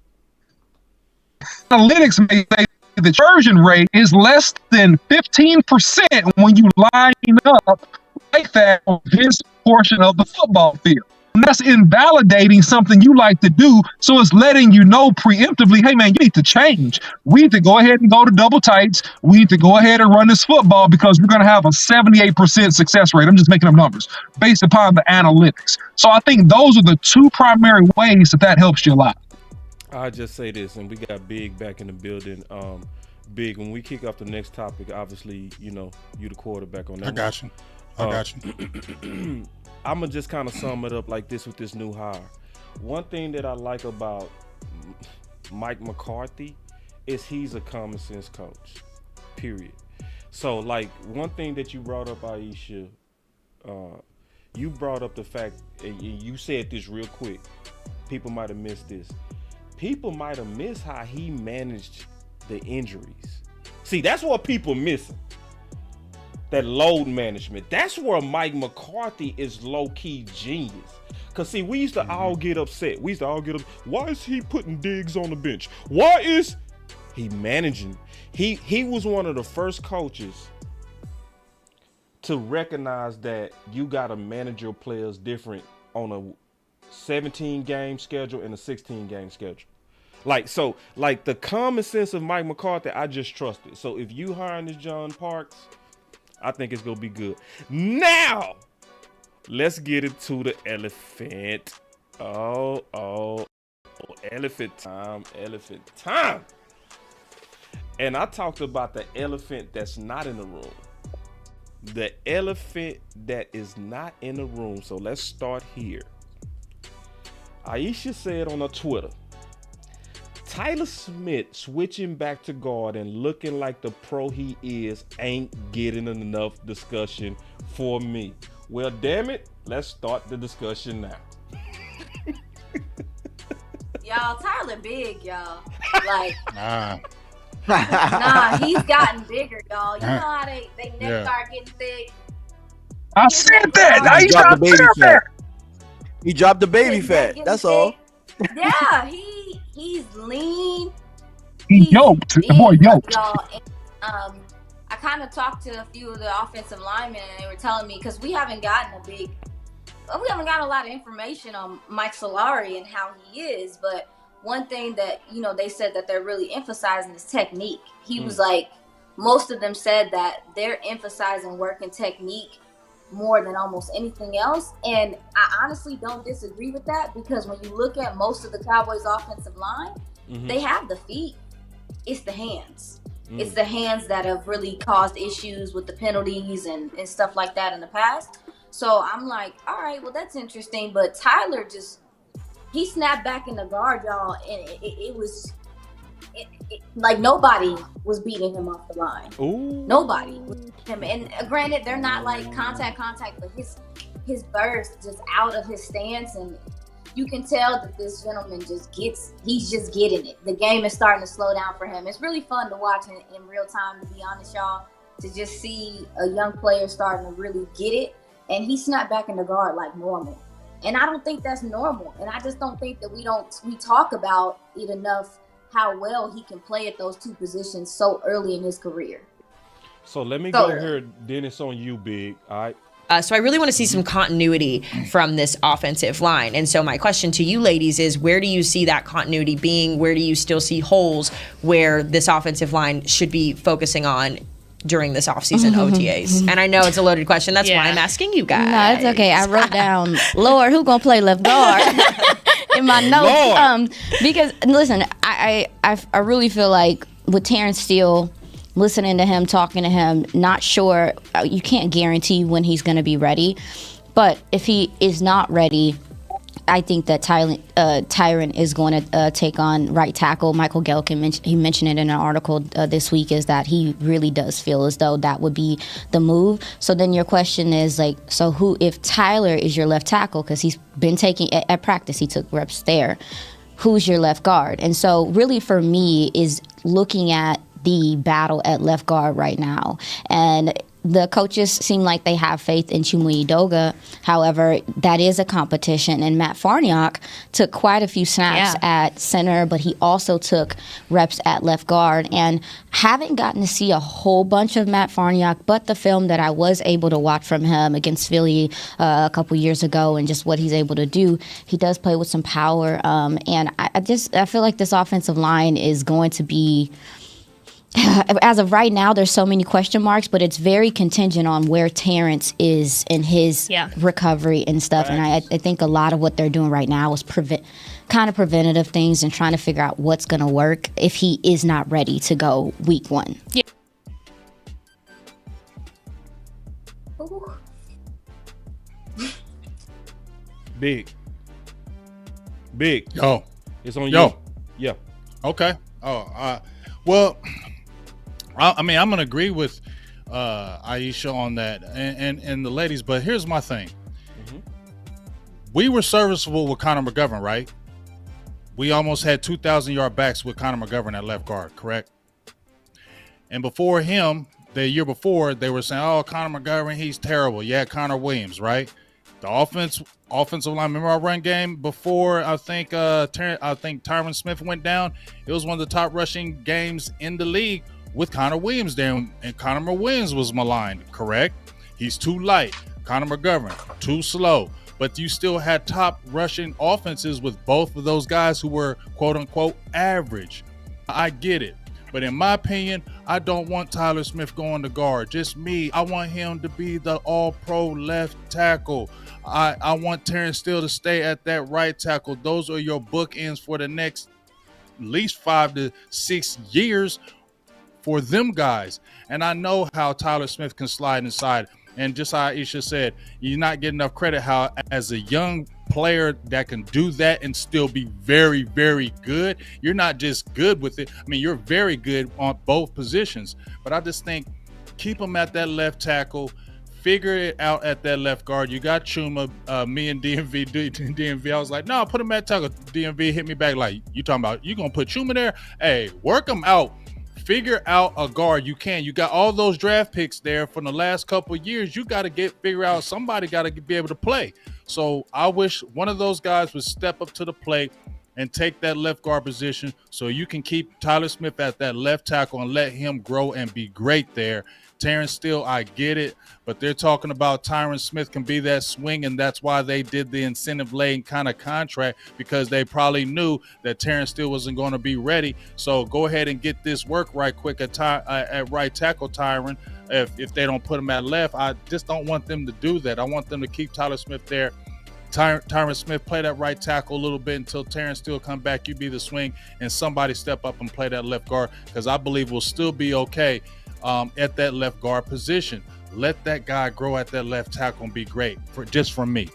Analytics may say the conversion rate is less than 15% when you line up like that on this portion of the football field. And that's invalidating something you like to do. So it's letting you know preemptively, hey man, you need to change. We need to go ahead and go to double tights. We need to go ahead and run this football because we're going to have a 78% success rate. I'm just making up numbers based upon the analytics. So I think those are the two primary ways that helps you a lot. I just say this, and we got Big back in the building. Big, when we kick off the next topic, obviously, you the quarterback on that. I got you. I'm going to just kind of sum it up like this with this new hire. One thing that I like about Mike McCarthy is he's a common sense coach, period. So, like, one thing that you brought up, Aisha, you brought up the fact, and you said this real quick, people might have missed this. People might have missed how he managed the injuries. See, that's what people missing. That load management. That's where Mike McCarthy is low-key genius. Because, see, we used to all get upset. Why is he putting Diggs on the bench? Why is he managing? He was one of the first coaches to recognize that you got to manage your players different on a 17-game schedule and a 16-game schedule. Like the common sense of Mike McCarthy, I just trust it. So if you hiring this John Parks, I think it's gonna be good. Now, let's get into the elephant. Oh, elephant time. And I talked about the elephant that's not in the room. The elephant that is not in the room. So let's start here. Aisha said on her Twitter, Tyler Smith switching back to guard and looking like the pro he is ain't getting enough discussion for me. Well, damn it, let's start the discussion now. Y'all, Tyler big, y'all. Like, Nah. he's gotten bigger, y'all. You know how they neck start getting thick. I said that. He Aisha, dropped I the baby said fat. that. He dropped the baby His neck fat. getting That's thick. all. Yeah, he's lean. He yoked. The big, boy yoked. y'all. And, I kind of talked to a few of the offensive linemen, and they were telling me, because we haven't gotten a lot of information on Mike Solari and how he is, but one thing that, they said that they're really emphasizing is technique. He was like, most of them said that they're emphasizing work and technique more than almost anything else. And I honestly don't disagree with that, because when you look at most of the Cowboys offensive line, they have the feet. It's the hands. It's the hands that have really caused issues with the penalties and stuff like that in the past. So I'm like, all right, well, that's interesting. But Tyler he snapped back in the guard, y'all, and it was like nobody was beating him off the line. Ooh. Nobody was beating him. And granted, they're not like contact, but his burst just out of his stance, and you can tell that this gentleman he's just getting it. The game is starting to slow down for him. It's really fun to watch in real time, to be honest, y'all, to just see a young player starting to really get it. And he snapped back in the guard like normal. And I don't think that's normal. And I just don't think that we talk about it enough, how well he can play at those two positions so early in his career. So let me go here, Dennis, on you, Big. All right. So I really want to see some continuity from this offensive line. And so my question to you ladies is, where do you see that continuity being? Where do you still see holes where this offensive line should be focusing on during this offseason OTAs? And I know it's a loaded question. That's why I'm asking you guys. No, it's okay. I wrote down, Lord, who gonna play left guard in my notes? Because listen, I really feel like with Terrence Steele, listening to him, talking to him, not sure, you can't guarantee when he's going to be ready. But if he is not ready, I think that Tyron is going to take on right tackle. Michael Gelkin, he mentioned it in an article this week, is that he really does feel as though that would be the move. So then your question is like, so who, if Tyler is your left tackle, because he's been taking, at practice, he took reps there, who's your left guard? And so really for me is looking at the battle at left guard right now. And the coaches seem like they have faith in Chuma Edoga. However, that is a competition. And Matt Farniok took quite a few snaps at center, but he also took reps at left guard. And haven't gotten to see a whole bunch of Matt Farniok, but the film that I was able to watch from him against Philly a couple years ago and just what he's able to do, he does play with some power. And I feel like this offensive line is going to be, as of right now, there's so many question marks, but it's very contingent on where Terrence is in his recovery and stuff. And I think a lot of what they're doing right now is kind of preventative things and trying to figure out what's going to work if he is not ready to go week one. Yeah. Big. Yo. It's on you. Yo. Yeah. Okay. Well, I mean, I'm gonna agree with Aisha on that and the ladies, but here's my thing. We were serviceable with Connor McGovern, right? We almost had 2,000-yard backs with Connor McGovern at left guard, correct? And before him, the year before, they were saying, "Oh, Connor McGovern, he's terrible." Yeah, Connor Williams, right? The offensive line. Remember our run game before? I think Tyron Smith went down. It was one of the top rushing games in the league with Connor Williams there, and Connor Williams was maligned. Correct? He's too light. Connor McGovern too slow. But you still had top rushing offenses with both of those guys who were quote unquote average. I get it. But in my opinion, I don't want Tyler Smith going to guard. Just me. I want him to be the all-pro left tackle. I want Terrence Steele to stay at that right tackle. Those are your bookends for the next at least 5 to 6 years for them guys. And I know how Tyler Smith can slide inside. And just how Aisha said, you're not getting enough credit how as a young player that can do that and still be very, very good. You're not just good with it. I mean, you're very good on both positions. But I just think keep him at that left tackle, figure it out at that left guard. You got Chuma, me and DMV. I was like, no, put him at tackle. DMV hit me back like, you talking about you gonna put Chuma there? Hey, work him out. Figure out a guard. You can. You got all those draft picks there from the last couple of years. You got to figure out somebody got to be able to play. So I wish one of those guys would step up to the plate and take that left guard position so you can keep Tyler Smith at that left tackle and let him grow and be great there. Terrence Steele, I get it, but they're talking about Tyron Smith can be that swing, and that's why they did the incentive-laden kind of contract, because they probably knew that Terrence Steele wasn't going to be ready. So go ahead and get this work right quick at right tackle, Tyron. If they don't put him at left, I just don't want them to do that. I want them to keep Tyler Smith there. Tyron Smith play that right tackle a little bit until Terrence Steele come back. You be the swing, and somebody step up and play that left guard, because I believe we'll still be okay at that left guard position. Let that guy grow at that left tackle and be great, just from me.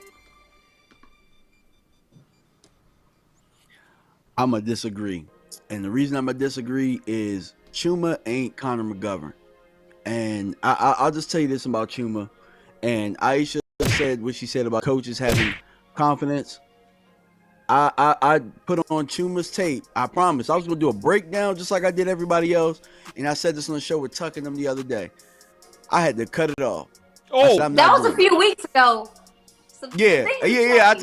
I'm going to disagree. And the reason I'm going to disagree is Chuma ain't Connor McGovern. And I'll just tell you this about Chuma. And Aisha said what she said about coaches having confidence. I put on Chuma's tape. I promise. I was going to do a breakdown just like I did everybody else. And I said this on the show with Tuck and them the other day. I had to cut it off. Oh, that was a few weeks ago. Yeah.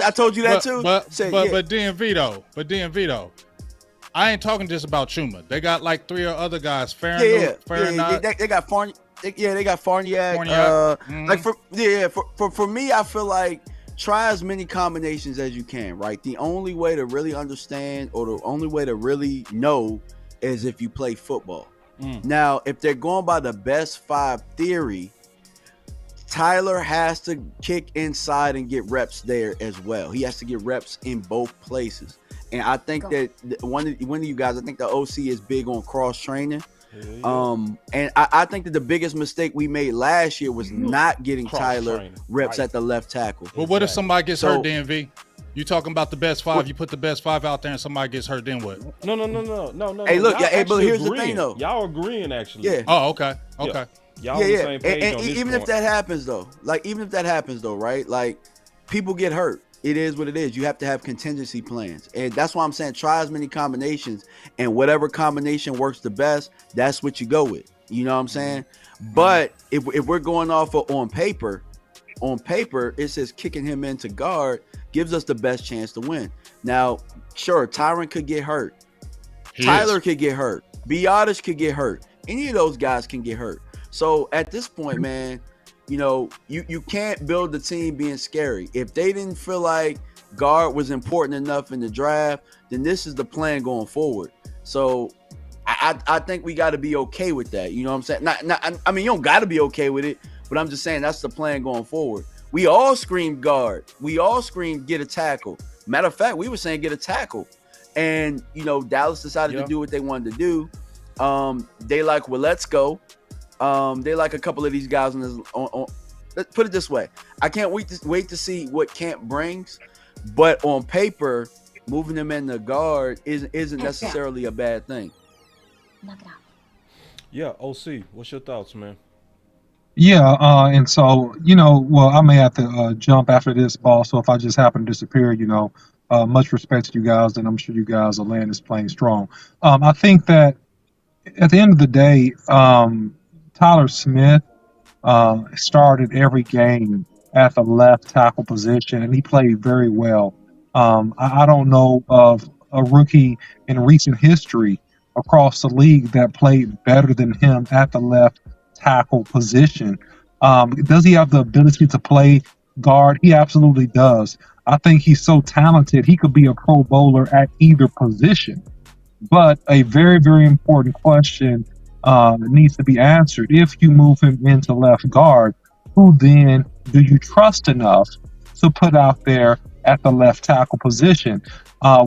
I told you that too. But DMV though. I ain't talking just about Chuma. They got like 3 or other guys. They got Farniak. They got Farniak. Like for me, I feel like try as many combinations as you can, right? The only way to really understand, or the only way to really know, is if you play football. Now, if they're going by the best 5 theory, Tyler has to kick inside and get reps there as well. He has to get reps in both places. And I think that one of you guys, I think the OC is big on cross training. And I think that the biggest mistake we made last year was not getting Tyler reps at the left tackle. Well, what if somebody gets hurt, DMV? You talking about the best 5? You put the best 5 out there, and somebody gets hurt. Then what? No. Hey, look, but here's the thing, though. Y'all agreeing, actually. Yeah. Oh, okay. Yeah. Y'all on the same page and on this even point. if that happens, though, right? Like, people get hurt. It is what it is. You have to have contingency plans. And that's why I'm saying try as many combinations, and whatever combination works the best, that's what you go with. You know what I'm saying? But if we're going off of on paper, it says kicking him into guard gives us the best chance to win. Now, sure, Tyron could get hurt. Tyler could get hurt. Biotish could get hurt. Any of those guys can get hurt. So at this point, man, you know, you can't build the team being scary. If they didn't feel like guard was important enough in the draft, then this is the plan going forward. So I think we got to be okay with that. You know what I'm saying? I mean, you don't got to be okay with it, but I'm just saying that's the plan going forward. We all screamed guard. We all screamed get a tackle. Matter of fact, we were saying get a tackle. And, you know, Dallas decided to do what they wanted to do. They like, well, let's go. They like a couple of these guys on let's put it this way. I can't wait to see what camp brings, but on paper, moving them in the guard isn't necessarily a bad thing. Yeah, OC, what's your thoughts, man? Yeah, and so, you know, well, I may have to jump after this, boss. So if I just happen to disappear, you know, much respect to you guys, and I'm sure you guys will land this plane strong. I think that at the end of the day, Tyler Smith started every game at the left tackle position, and he played very well. I don't know of a rookie in recent history across the league that played better than him at the left tackle position. Does he have the ability to play guard? He absolutely does. I think he's so talented, he could be a Pro Bowler at either position. But a very, very important question needs to be answered. If you move him into left guard, who then do you trust enough to put out there at the left tackle position?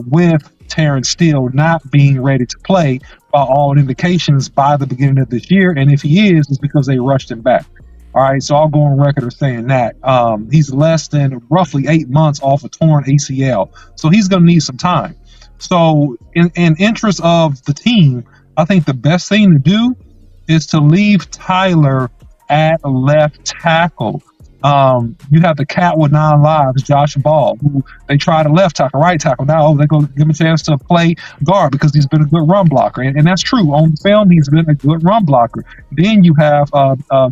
With Terrence Steele not being ready to play by all indications by the beginning of this year, and if he is, it's because they rushed him back. All right, so I'll go on record of saying that. He's less than roughly 8 months off a torn ACL, so he's going to need some time. So in interest of the team, I think the best thing to do is to leave Tyler at left tackle. You have the cat with 9 lives, Josh Ball, who they tried a left tackle, right tackle. Now they're going to give him a chance to play guard because he's been a good run blocker. And that's true. On film, he's been a good run blocker. Then you have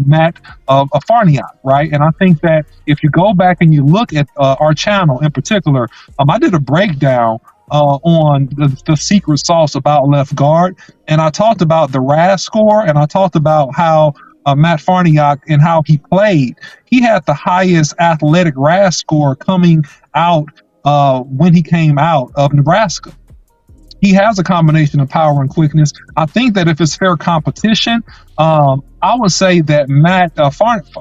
Matt Farniak, right? And I think that if you go back and you look at our channel in particular, I did a breakdown on the secret sauce about left guard. And I talked about the RAS score, and I talked about how Matt Farniak and how he played. He had the highest athletic RAS score coming out when he came out of Nebraska. He has a combination of power and quickness. I think that if it's fair competition, I would say that Matt Farniak,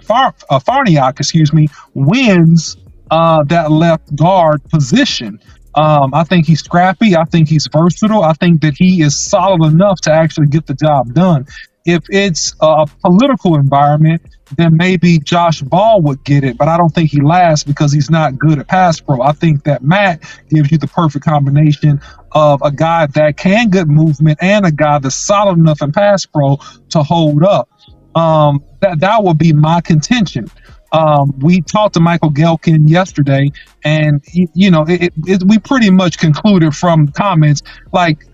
wins that left guard position. I think he's scrappy. I think he's versatile. I think that he is solid enough to actually get the job done. If it's a political environment, then maybe Josh Ball would get it, but I don't think he lasts because he's not good at pass pro. I think that Matt gives you the perfect combination of a guy that can get movement and a guy that's solid enough in pass pro to hold up. That would be my contention. We talked to Michael Gelkin yesterday, and we pretty much concluded from comments like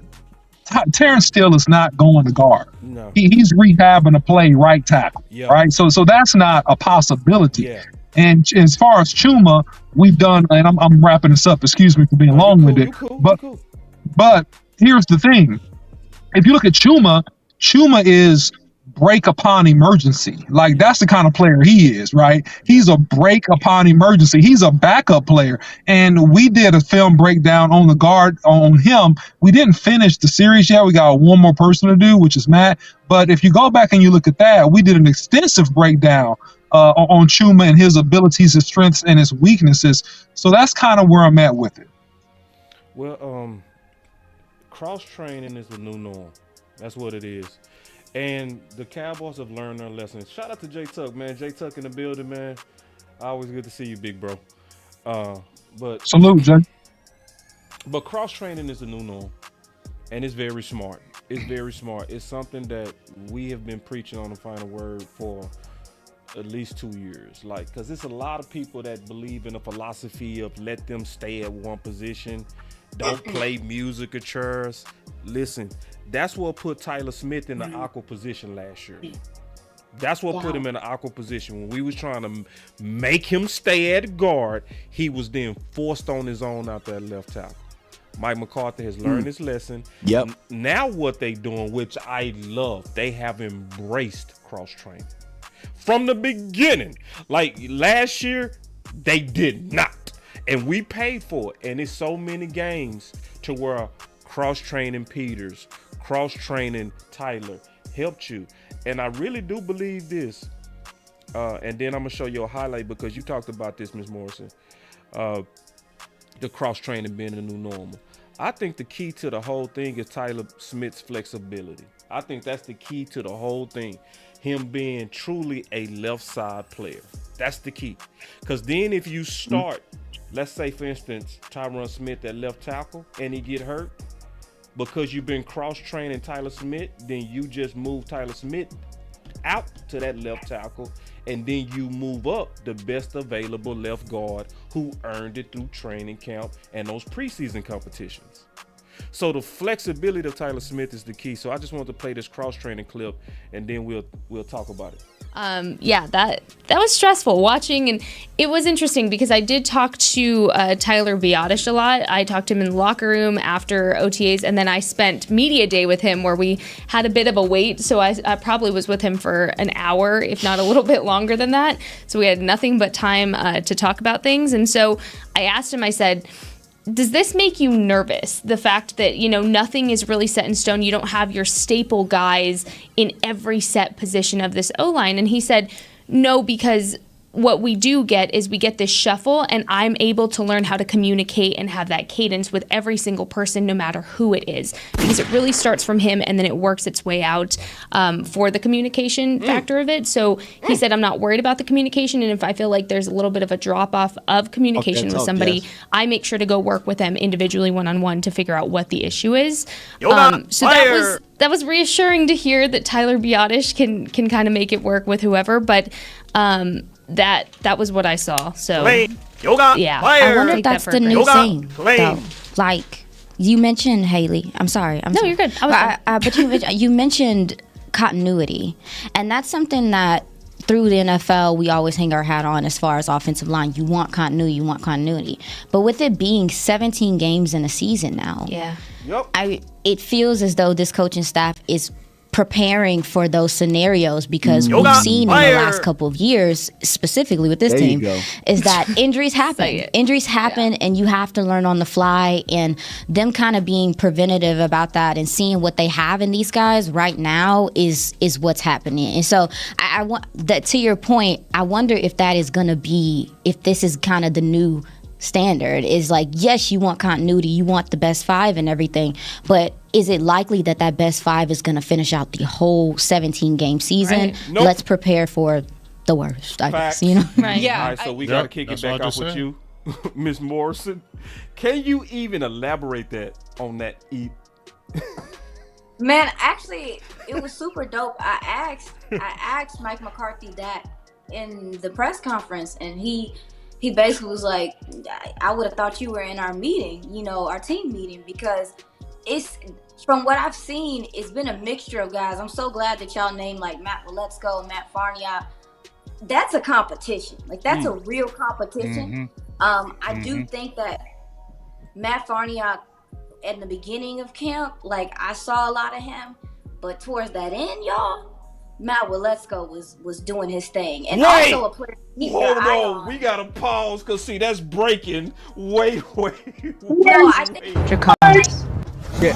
Terrence Steele is not going to guard. No. He's rehabbing a play right tackle, right? So that's not a possibility. Yeah. And as far as Chuma, we've done, and I'm wrapping this up. Excuse me for being long-winded, but here's the thing: if you look at Chuma is break upon emergency. Like, that's the kind of player he is, right? He's a break upon emergency. He's a backup player. And we did a film breakdown on the guard on him. We didn't finish the series yet. We got one more person to do, which is Matt. But if you go back and you look at that, we did an extensive breakdown on Chuma and his abilities, his strengths, and his weaknesses. So that's kind of where I'm at with it. Well, cross-training is the new norm. That's what it is. And the Cowboys have learned their lessons. Shout out to Jay Tuck, man. Jay Tuck in the building, man. Always good to see you, big bro. But salute, Jay. But cross-training is the new norm. And it's very smart. It's very smart. It's something that we have been preaching on the Final Word for at least 2 years. Like, because there's a lot of people that believe in a philosophy of let them stay at one position. Don't play music or chairs. Listen, that's what put Tyler Smith in the awkward position last year. That's what put him in the awkward position. When we was trying to make him stay at guard, he was then forced on his own out there left tackle. Mike McCarthy has learned his lesson. Yep. Now what they doing, which I love, they have embraced cross-training. From the beginning. Like last year, they did not. And we paid for it. And it's so many games to where cross-training Peters, cross-training Tyler helped you. And I really do believe this. And then I'm going to show you a highlight because you talked about this, Ms. Morrison. The cross-training being the new normal. I think the key to the whole thing is Tyler Smith's flexibility. I think that's the key to the whole thing. Him being truly a left side player. That's the key. Because then if you start, let's say, for instance, Tyron Smith at left tackle and he get hurt, because you've been cross-training Tyler Smith, then you just move Tyler Smith out to that left tackle, and then you move up the best available left guard who earned it through training camp and those preseason competitions. So the flexibility of Tyler Smith is the key. So I just wanted to play this cross-training clip, and then we'll talk about it. That was stressful watching, and it was interesting because I did talk to Tyler Biadasz a lot. I talked to him in the locker room after OTAs, and then I spent media day with him where we had a bit of a wait. So I probably was with him for an hour, if not a little bit longer than that. So we had nothing but time to talk about things. And so I asked him, I said, does this make you nervous? The fact that, nothing is really set in stone. You don't have your staple guys in every set position of this O-line. And he said, no, because what we do get is we get this shuffle, and I'm able to learn how to communicate and have that cadence with every single person, no matter who it is, because it really starts from him and then it works its way out for the communication factor of it. So he said, I'm not worried about the communication, and if I feel like there's a little bit of a drop off of communication with somebody, I make sure to go work with them individually one-on-one to figure out what the issue is. So that was reassuring to hear that Tyler Biadasz can kind of make it work with whoever, but that was what I saw. So yeah, I wonder if take that that's for the new granted. thing, though. Like you mentioned, Haley. I'm sorry. No, you're good. I was but you mentioned continuity, and that's something that through the NFL we always hang our hat on as far as offensive line. You want continuity, but with it being 17 games in a season now, it feels as though this coaching staff is preparing for those scenarios, because we've seen in the last couple of years, specifically with this team, is that injuries happen. And you have to learn on the fly, and them kind of being preventative about that and seeing what they have in these guys right now is what's happening. And so I want that, to your point, I wonder if that is going to be, if this is kind of the new standard, is like, yes, you want continuity, you want the best five and everything, but is it likely that best five is going to finish out the whole 17 game season? Right. Nope. Let's prepare for the worst, I guess, you know? Right. Yeah. All right, so we got to kick it back off with you, Miss Morrison. Can you even elaborate that on that Man, actually, it was super dope. I asked Mike McCarthy that in the press conference, and he basically was like, I would have thought you were in our meeting, you know, our team meeting, because it's, from what I've seen, it's been a mixture of guys. I'm so glad that y'all named like Matt Waletzko, Matt Farniok. That's a competition. Like, that's a real competition. I do think that Matt Farniok, at the beginning of camp, like, I saw a lot of him, but towards that end, y'all, Matt Waletzko was doing his thing, and also a player. Hold on, we gotta pause, cause see, that's breaking. Wait. No, I think. Yeah.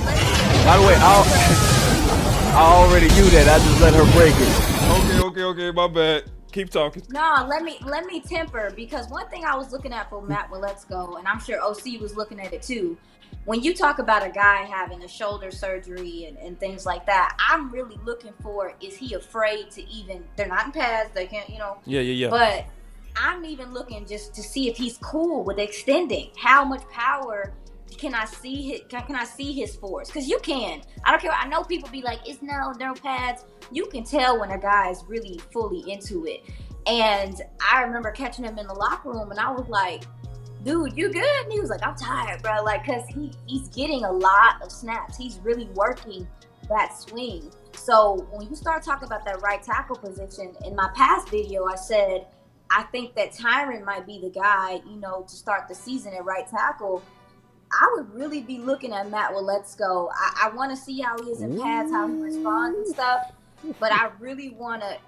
By the way, I already knew that. I just let her break it. Okay. My bad. Keep talking. No, let me temper, because one thing I was looking at for Matt Waletzko, and I'm sure OC was looking at it too. When you talk about a guy having a shoulder surgery and things like that, I'm really looking for, is he afraid to even, they're not in pads, they can't, you know. Yeah. But I'm even looking just to see if he's cool with extending. How much power can I see his force? Because you can. I don't care. I know people be like, it's no pads. You can tell when a guy is really fully into it. And I remember catching him in the locker room, and I was like, dude, you good? And he was like, I'm tired, bro. Like, because he's getting a lot of snaps. He's really working that swing. So when you start talking about that right tackle position, in my past video, I said, I think that Tyron might be the guy, you know, to start the season at right tackle. I would really be looking at Matt Waletzko. I want to see how he is in pads, how he responds and stuff. But I really want to.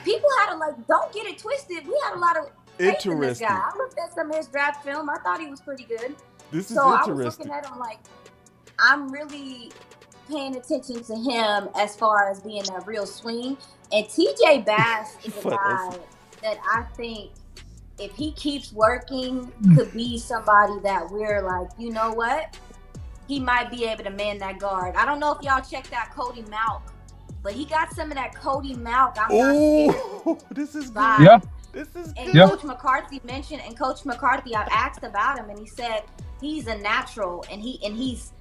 People had to, like, don't get it twisted. We had a lot of faith in this guy. I looked at some of his draft film. I thought he was pretty good. This is so interesting. I was looking at him like, I'm really paying attention to him as far as being that real swing. And TJ Bass is a guy that I think, if he keeps working, could be somebody that we're like, you know what? He might be able to man that guard. I don't know if y'all checked out Cody Malk, but he got some of that Cody Malk. This is good. Yeah. This is and good. Coach McCarthy mentioned, I've asked about him, and he said he's a natural, and he's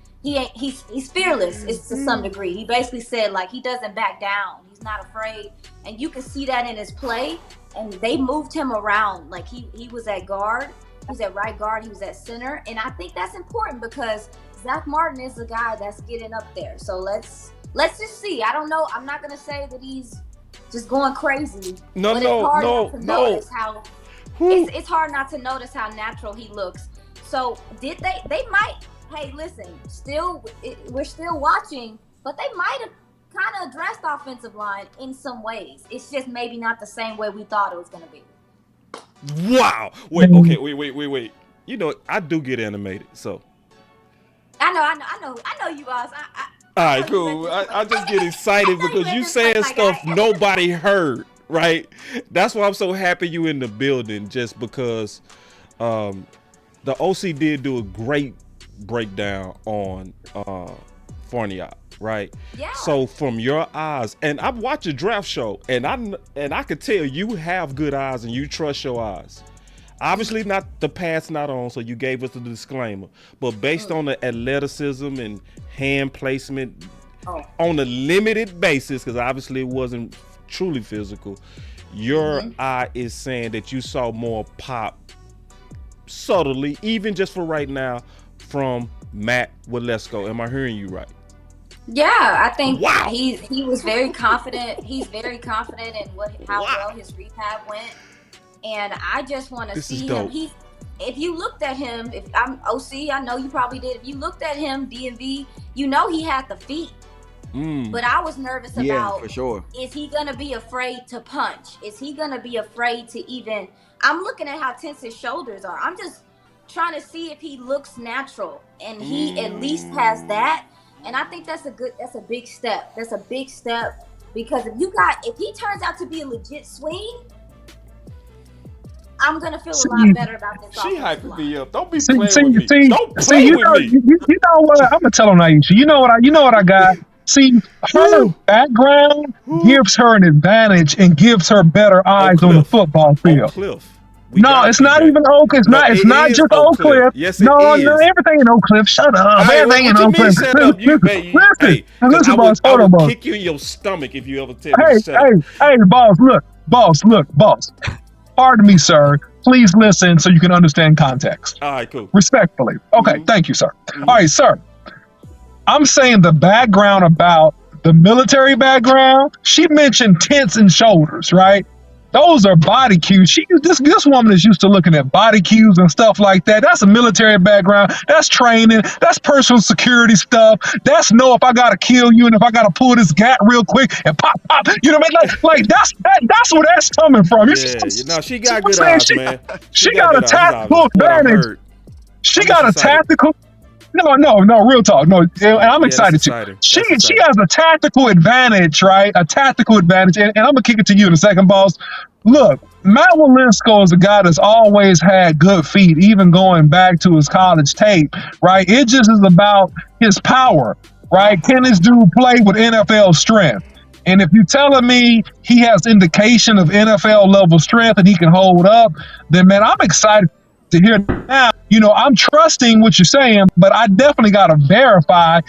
fearless. It's to some degree. He basically said, like, he doesn't back down. He's not afraid, and you can see that in his play. And they moved him around. Like, he was at guard, he was at right guard, he was at center. And I think that's important, because Zach Martin is a guy that's getting up there. So let's just see. I don't know. I'm not gonna say that he's just going crazy. No. It's hard not to notice how natural he looks. So they might, hey, listen, we're still watching, but they might have kind of addressed offensive line in some ways. It's just maybe not the same way we thought it was going to be. Wow. Wait. You know, I do get animated, so. I know you guys. All right, cool. I just get excited because you saying stuff nobody heard, right? That's why I'm so happy you in the building, just because the OC did do a great breakdown on Farniok. Right. Yeah. So from your eyes, and I've watched a draft show, and I could tell you have good eyes and you trust your eyes. Obviously, not the pass not on, so you gave us the disclaimer. But based on the athleticism and hand placement on a limited basis, because obviously it wasn't truly physical, your eye is saying that you saw more pop subtly, even just for right now, from Matt Walesko. Am I hearing you right? Yeah, I think he was very confident. He's very confident in how well his rehab went, and I just want to see him. If you looked at him, if I'm OC, I know you probably did. If you looked at him, DMV, you know he had the feet. But I was nervous about, for sure. Is he gonna be afraid to punch? Is he gonna be afraid to even? I'm looking at how tense his shoulders are. I'm just trying to see if he looks natural, and he at least has that. And I think that's a big step. That's a big step, because if he turns out to be a legit swing, I'm gonna feel a lot better about this. She hyping me up. Don't be See, playing with me. Don't play you with know, me. You know what? I'm gonna tell on Aisha. You know what I got. See, her background gives her an advantage and gives her better eyes on the football field. No, it's not even Oak. It's not just Oak Cliff. Yes, it no, is. No, everything in Oak Cliff. Shut up. Everything in Oak Cliff. Listen, boss. Hold on, boss. Kick you in your stomach if you ever tell me to shut up. Hey, boss. Pardon me, sir. Please listen so you can understand context. All right, cool. Respectfully. Okay, thank you, sir. All right, sir. I'm saying the background about the military background. She mentioned tense and shoulders, right? Those are body cues. This woman is used to looking at body cues and stuff like that. That's a military background. That's training. That's personal security stuff. That's know if I gotta kill you and if I gotta pull this gat real quick and pop. You know what I mean? Like that's where that's coming from. Yeah, she got good eyes, man. She got a tactical advantage. She got a tactical. No, real talk. No, and I'm excited too. She has a tactical advantage, right? A tactical advantage. And I'm going to kick it to you in a second, boss. Look, Matt Walesko is a guy that's always had good feet, even going back to his college tape, right? It just is about his power, right? Can this dude play with NFL strength? And if you're telling me he has indication of NFL level strength and he can hold up, then, man, I'm excited to hear now. You know, I'm trusting what you're saying, but I definitely got to verify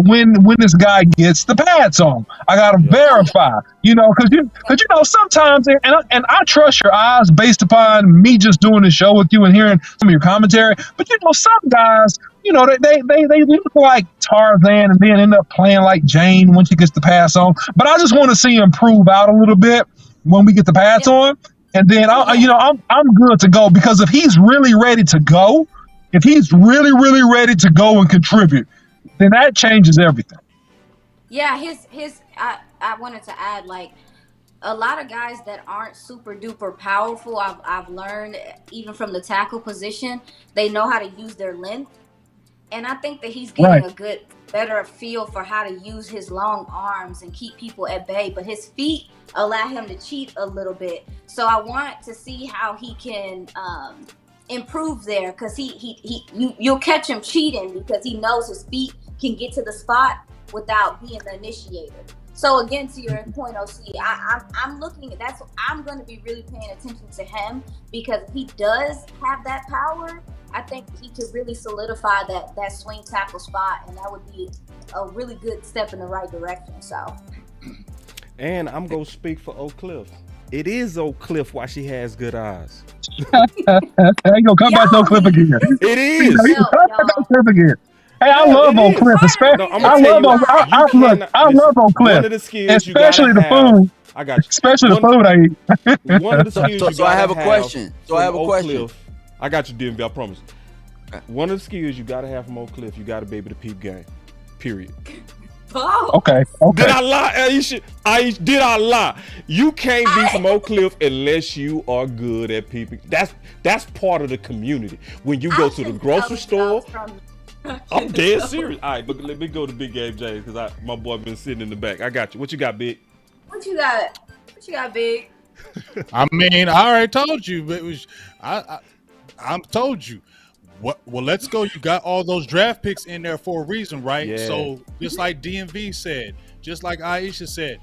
when this guy gets the pads on. I got to verify, you know, because you know sometimes, and I trust your eyes based upon me just doing the show with you and hearing some of your commentary. But you know, some guys, you know, they look like Tarzan and then end up playing like Jane when she gets the pass on. But I just want to see him prove out a little bit when we get the pads on. And then I'm good to go, because if he's really ready to go, and contribute, then that changes everything. Yeah, I wanted to add, like, a lot of guys that aren't super duper powerful, I've learned even from the tackle position, they know how to use their length. And I think that he's getting a better feel for how to use his long arms and keep people at bay, but his feet allow him to cheat a little bit. So I want to see how he can improve there, because you'll catch him cheating because he knows his feet can get to the spot without being the initiator. So again, to your point, OC, I'm looking at I'm going to be really paying attention to him, because if he does have that power, I think he could really solidify that swing tackle spot, and that would be a really good step in the right direction. So. And I'm going to speak for Oak Cliff. It is Oak Cliff why she has good eyes. I ain't gonna come back to Oak Cliff again. It is. Hey, I love Oak Cliff. I love Oak Cliff. Especially the food. I got you. Especially the food I eat. One of the skills so I have a question. I got you, DMV, I promise. One of the skills you got to have from Oak Cliff, you got to be able to peep game. Period. Oh. Okay. Did I lie, Aisha? Did I lie? You can't be from Oak Cliff unless you are good at peeping. That's part of the community. When you go to the grocery store, I'm dead serious. All right, but let me go to Big Game James, because my boy been sitting in the back. I got you. What you got, Big? What you got, Big? I mean, I already told you, but I told you. Well, let's go. You got all those draft picks in there for a reason, right? Yeah. So just like DMV said, just like Aisha said,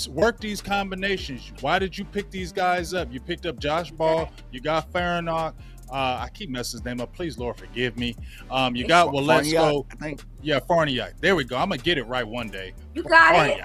work these combinations. Why did you pick these guys up? You picked up Josh Ball. You got Farinock. I keep messing his name up. Please, Lord, forgive me. You got Walesko. Yeah, Farniak. There we go. I'm gonna get it right one day. You got it.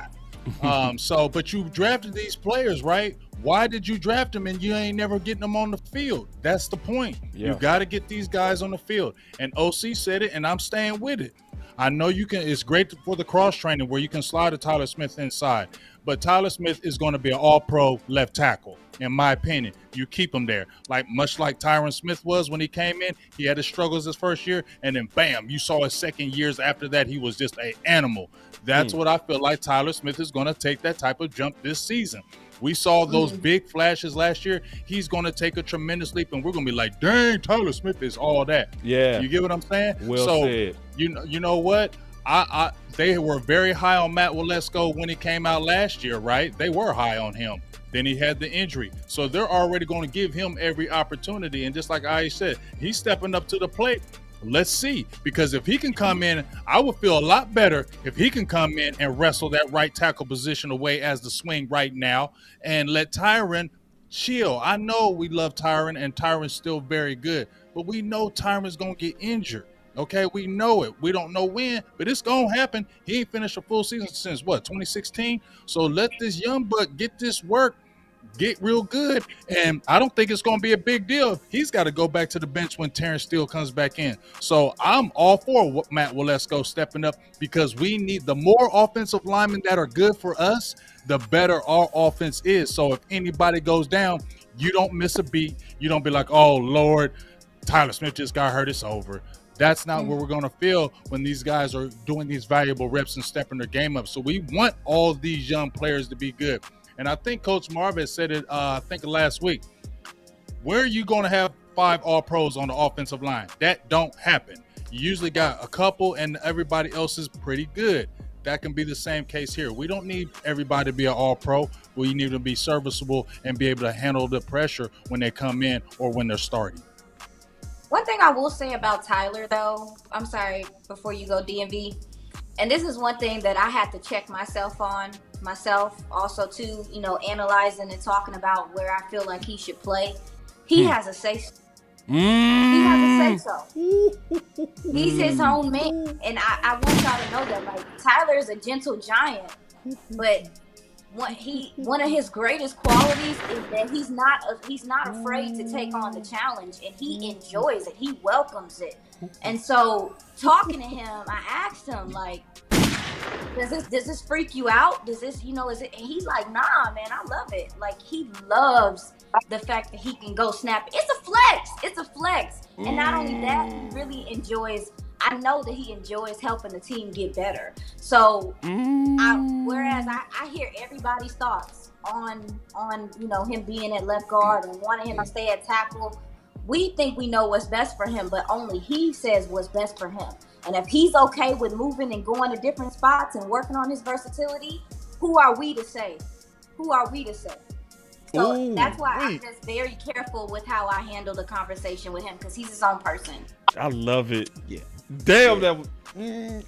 But you drafted these players, right? why did you draft him and you ain't never getting him on the field? That's the point. Yeah. You got to get these guys on the field. And OC said it, and I'm staying with it. I know you can. It's great for the cross training where you can slide a Tyler Smith inside, but Tyler Smith is going to be an all-pro left tackle, in my opinion. You keep him there, much like Tyron Smith was when he came in. He had his struggles his first year, and then bam, you saw his second years after that. He was just an animal. That's what I feel like Tyler Smith is going to take that type of jump this season. We saw those big flashes last year. He's going to take a tremendous leap, and we're going to be like, dang, Tyler Smith is all that. Yeah. You get what I'm saying? Well said. You know what? They were very high on Matt Waletzko when he came out last year, right? They were high on him. Then he had the injury. So they're already going to give him every opportunity. And just like I said, he's stepping up to the plate. Let's see, because if he can come in, I would feel a lot better if he can come in and wrestle that right tackle position away as the swing right now and let Tyron chill. I know we love Tyron, and Tyron's still very good, but we know Tyron's going to get injured. Okay, we know it. We don't know when, but it's going to happen. He ain't finished a full season since, 2016? So let this young buck get this work, get real good, and I don't think it's going to be a big deal. He's got to go back to the bench when Terrence Steele comes back in. So I'm all for Matt Waletzko stepping up, because we need the more offensive linemen that are good for us, the better our offense is. So if anybody goes down, you don't miss a beat. You don't be like, oh, Lord, Tyler Smith just got hurt. It's over. That's not what we're going to feel when these guys are doing these valuable reps and stepping their game up. So we want all these young players to be good. And I think Coach Marvin said it, last week. Where are you going to have 5 All-Pros on the offensive line? That don't happen. You usually got a couple, and everybody else is pretty good. That can be the same case here. We don't need everybody to be an All-Pro. We need them to be serviceable and be able to handle the pressure when they come in or when they're starting. One thing I will say about Tyler, though, I'm sorry, before you go, DMV, and this is one thing that I had to check myself also too, analyzing and talking about where I feel like he should play. He has a say. He has a say so. He's his own man, and I want y'all to know that. Like, Tyler is a gentle giant, but one of his greatest qualities is that he's not afraid to take on the challenge, and he enjoys it. He welcomes it. And so, talking to him, I asked him, like, does this freak you out? Does this, is it? And he's like, nah, man, I love it. Like, he loves the fact that he can go snap. It's a flex. And not only that, he really enjoys, I know that he enjoys helping the team get better. So, whereas I hear everybody's thoughts on him being at left guard and wanting him to stay at tackle, we think we know what's best for him, but only he says what's best for him. And if he's okay with moving and going to different spots and working on his versatility, who are we to say? So that's why I'm just very careful with how I handle the conversation with him, because he's his own person. I love it. Yeah. Damn, that was, man.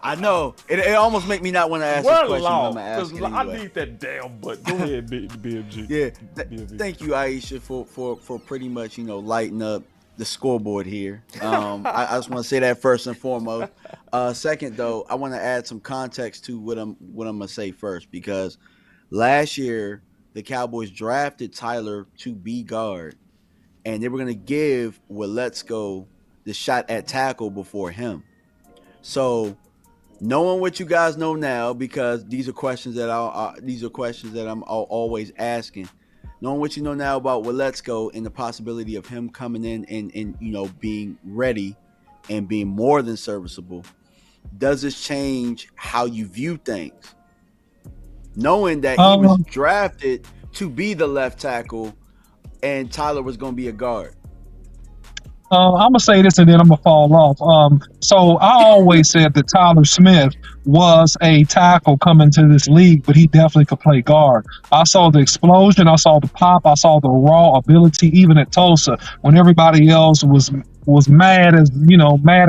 I know. It almost make me not want to ask this question. I'm ask it anyway. I need that damn butt. Go ahead, BMG. Yeah. Thank you, Aisha, for pretty much, lighting up the scoreboard here. I just want to say that first and foremost. Second, though, I want to add some context to what I'm gonna say first, because last year the Cowboys drafted Tyler to be guard, and they were gonna give Waletzko the shot at tackle before him. So, knowing what you guys know now, because these are questions that I'm always asking. Knowing what you know now about Waletzko and the possibility of him coming in and being ready and being more than serviceable, does this change how you view things? Knowing that he was drafted to be the left tackle and Tyler was going to be a guard. I'm gonna say this and then I'm gonna fall off. So I always said that Tyler Smith was a tackle coming to this league, but he definitely could play guard. I saw the explosion, I saw the pop, I saw the raw ability, even at Tulsa, when everybody else was mad and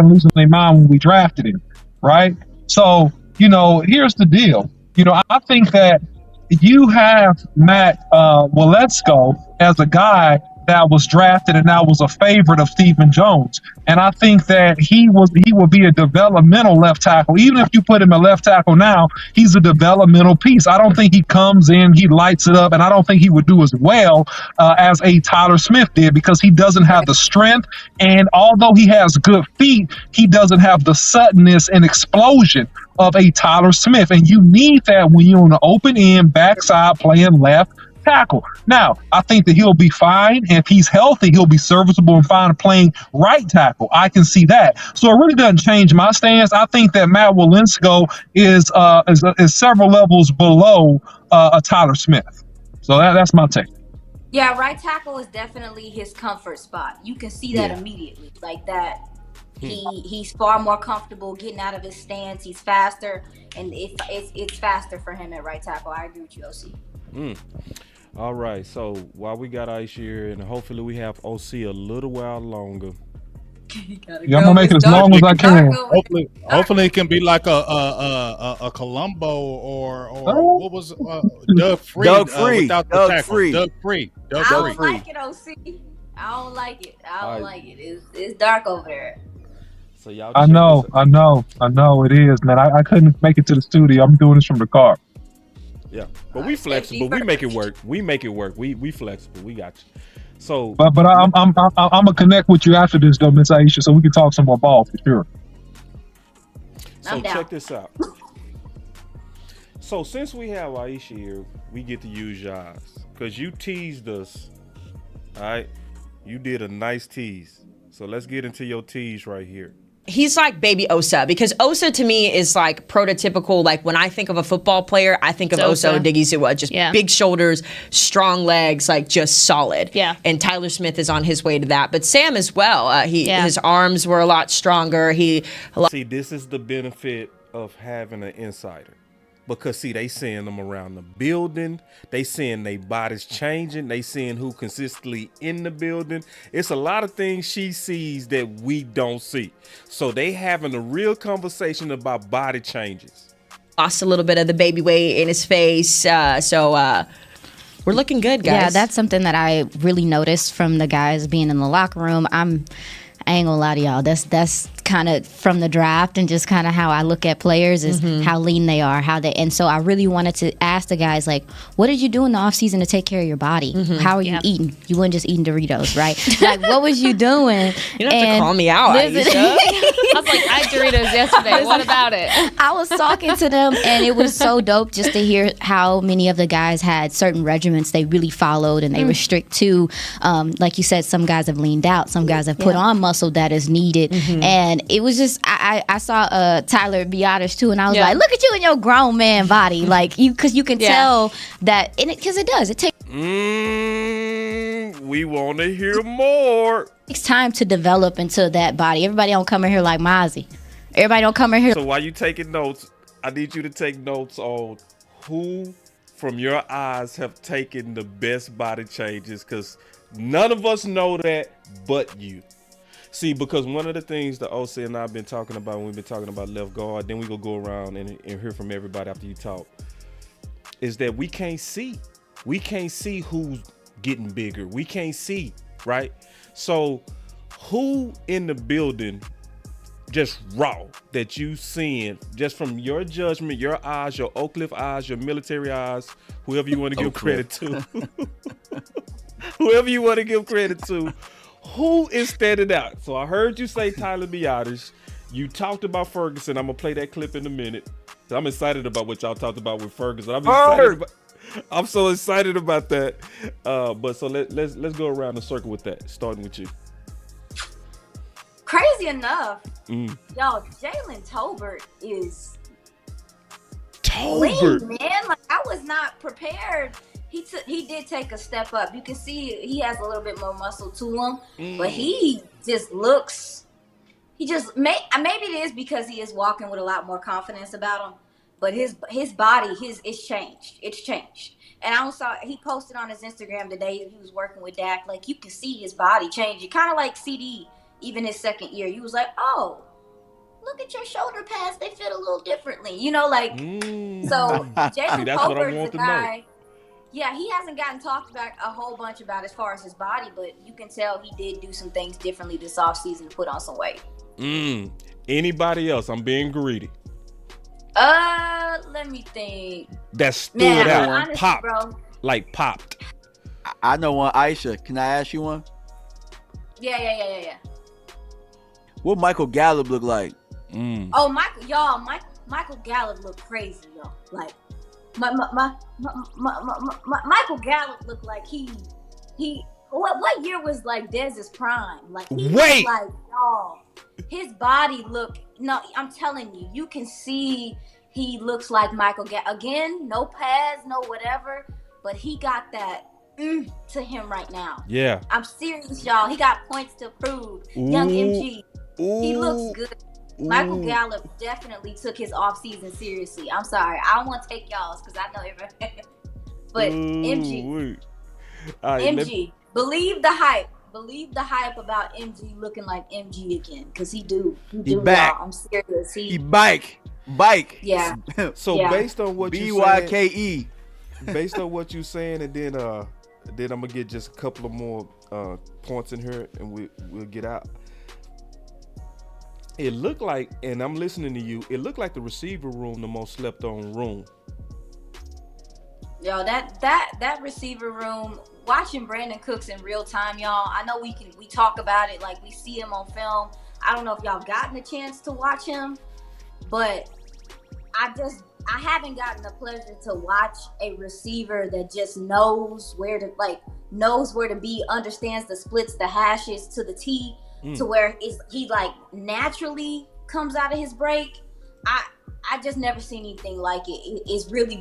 losing their mind when we drafted him, right? So, here's the deal. I think that you have Matt Waletzko as a guy that was drafted and that was a favorite of Stephen Jones. And I think that he will be a developmental left tackle. Even if you put him at left tackle now, he's a developmental piece. I don't think he comes in, he lights it up, and I don't think he would do as well as a Tyler Smith did, because he doesn't have the strength. And although he has good feet, he doesn't have the suddenness and explosion of a Tyler Smith. And you need that when you're on the open end, backside, playing left tackle. Now, I think that he'll be fine. If he's healthy, he'll be serviceable and fine playing right tackle. I can see that. So it really doesn't change my stance. I think that Matt Wolinsko is several levels below a Tyler Smith. So that's my take. Yeah, right tackle is definitely his comfort spot. You can see that immediately. Like that, he's far more comfortable getting out of his stance. He's faster, and it's faster for him at right tackle. I agree with you, OC. All right, so while we got Aisha here, and hopefully we have OC a little while longer. I'm gonna make it as long as I can. Hopefully it can be like a Columbo or what was Doug Free. Doug Free. Without the Doug tackle. Free. Doug Free. I don't like it, OC. I don't like it. It's dark over there. So y'all. I know it is, man. I couldn't make it to the studio. I'm doing this from the car. Yeah, but we flexible. We make it work. We flexible. We got you. So, but I'm gonna connect with you after this though, Miss Aisha, so we can talk some more ball for sure. So check this out. So since we have Aisha here, we get to use your eyes because you teased us. All right, you did a nice tease. So let's get into your tease right here. He's like baby Osa, because Osa to me is like prototypical. Like when I think of a football player, I think of Osa Odigizua, just big shoulders, strong legs, like just solid. Yeah. And Tyler Smith is on his way to that. But Sam as well. His arms were a lot stronger. See, this is the benefit of having an insider. Because see, they seeing them around the building. They seeing their bodies changing. They seeing who consistently in the building. It's a lot of things she sees that we don't see. So they having a real conversation about body changes. Lost a little bit of the baby weight in his face. So we're looking good, guys. Yeah, that's something that I really noticed from the guys being in the locker room. I ain't gonna lie to y'all. That's kind of from the draft and just kind of how I look at players is how lean they are, and so I really wanted to ask the guys, like, what did you do in the off season to take care of your body? How are you eating? You weren't just eating Doritos, right? Like, what was you doing? You don't have to call me out, Aisha. I was like, I ate Doritos yesterday. What about it? I was talking to them, and it was so dope just to hear how many of the guys had certain regimens they really followed, and they were strict too. Like you said, some guys have leaned out, some guys have put on muscle that is needed, and it was just I saw Tyler Biotish too, and I was like, look at you in your grown man body, like because you can tell that, because it does. It takes. We want to hear more. Takes time to develop into that body. Everybody don't come in here like Mozzie. Everybody don't come in here. So while you taking notes, I need you to take notes on who from your eyes have taken the best body changes, because none of us know that but you. See, because one of the things that OC and I have been talking about when we've been talking about left guard, then we go around and hear from everybody after you talk, is that we can't see. We can't see who's getting bigger. We can't see, right? So who in the building, just raw, that you seeing, just from your judgment, your eyes, your Oak Cliff eyes, your military eyes, whoever you want to give credit to, whoever you want to give credit to, who is standing out? So I heard you say Tyler Biotish. You talked about Ferguson. I'm gonna play that clip in a minute. I'm excited about what y'all talked about with Ferguson. I'm so excited about that. But so let's go around the circle with that, starting with you. Crazy enough, y'all, Jalen Tolbert is lean, man. Like, I was not prepared. He did take a step up. You can see he has a little bit more muscle to him, but he just looks. Maybe it is because he is walking with a lot more confidence about him. But his body, it's changed. It's changed. And I saw he posted on his Instagram today he was working with Dak. Like, you can see his body changing, kind of like CD. Even his second year, he was like, oh, look at your shoulder pads. They fit a little differently, like. So Jalen Tolbert's the guy. Yeah, he hasn't gotten talked about a whole bunch about as far as his body, but you can tell he did do some things differently this offseason to put on some weight. Anybody else? I'm being greedy. Let me think. That stood out. Honestly, Popped. bro. Like popped. I know one. Aisha, can I ask you one? Yeah. What Michael Gallup look like? Oh, Michael Gallup looked crazy, y'all. Like, Michael Gallup looked like he. What year was like Dez's prime? Like, he Wait. looked like, y'all. His body look. No, I'm telling you, you can see he looks like Michael Gallup. Again, no pads, no whatever, but he got that to him right now. Yeah. I'm serious, y'all. He got points to prove. Young MG. He looks good. Michael Gallup definitely took his offseason seriously. I'm sorry. I don't want to take y'all's because I know everything. But MG. MG. Believe the hype. Believe the hype about MG looking like MG again. Because he do. He back. Y'all. I'm serious. He bike. Yeah. So based on what you BYKE. Based on what you saying, and then I'm gonna get just a couple of more points in here, and we'll get out. It looked like, and I'm listening to you, it looked like the receiver room the most slept on room. Yo, that receiver room, watching Brandon Cooks in real time, y'all. I know we talk about it, like we see him on film. I don't know if y'all gotten a chance to watch him, but I haven't gotten the pleasure to watch a receiver that just knows where to be, understands the splits, the hashes to the T, to where he like naturally comes out of his break. I just never seen anything like it. It's really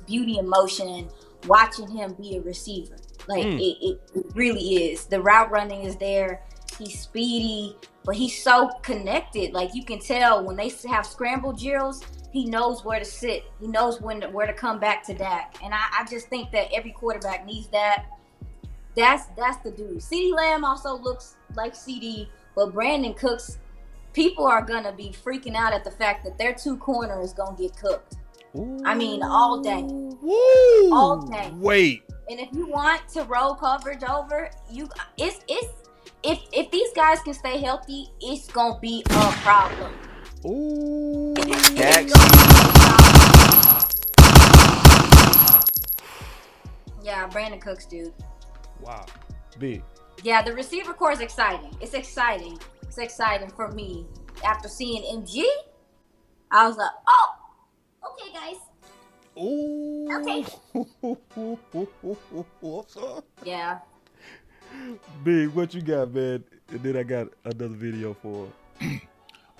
beauty in motion watching him be a receiver. Like it really is. The route running is there. He's speedy, but he's so connected. Like you can tell when they have scramble drills, he knows where to sit. He knows where to come back to Dak. And I just think that every quarterback needs that. That's the dude. CeeDee Lamb also looks like CD, but Brandon Cooks, people are gonna be freaking out at the fact that their two corners gonna get cooked. I mean, all day. All day. Wait. And if you want to roll coverage over, if these guys can stay healthy, it's gonna be a problem. Yeah, Brandon Cooks, dude. Wow. Big. Yeah, the receiver core is exciting. It's exciting. It's exciting for me. After seeing MG, I was like, oh, okay, guys. Okay. Yeah. Big, what you got, man? And then I got another video for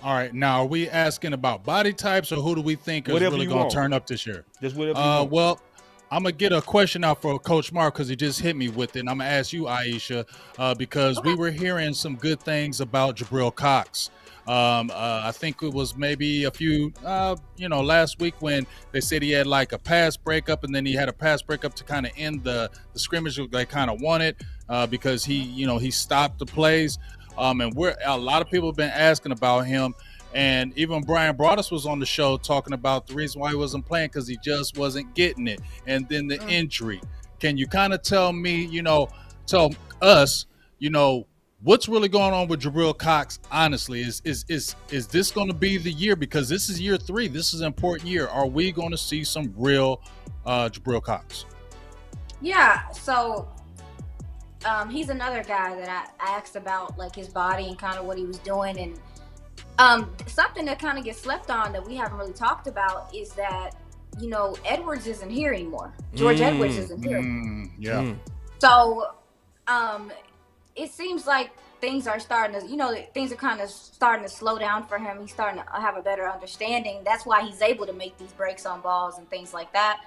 All right, now are we asking about body types, or who do we think is Whatever really you going want. to turn up this year? Just whatever you want. Well, I'm going to get a question out for Coach Mark because he just hit me with it. And I'm going to ask you, Aisha, because we were hearing some good things about Jabril Cox. I think it was maybe a few, last week when they said he had like a pass breakup, and then he had a pass breakup to kind of end the scrimmage they kind of wanted because he stopped the plays. And a lot of people have been asking about him. And even Brian Broaddus was on the show talking about the reason why he wasn't playing because he just wasn't getting it. And then the injury. Can you kind of tell me, tell us, what's really going on with Jabril Cox? Honestly, is this going to be the year? Because this is year 3. This is an important year. Are we going to see some real Jabril Cox? Yeah. So he's another guy that I asked about, like his body and kind of what he was doing, and something that kind of gets slept on that we haven't really talked about is that Edwards isn't here anymore. George Edwards isn't here. Yeah. So it seems like things are starting to, things are kind of starting to slow down for him. He's starting to have a better understanding. That's why he's able to make these breaks on balls and things like that.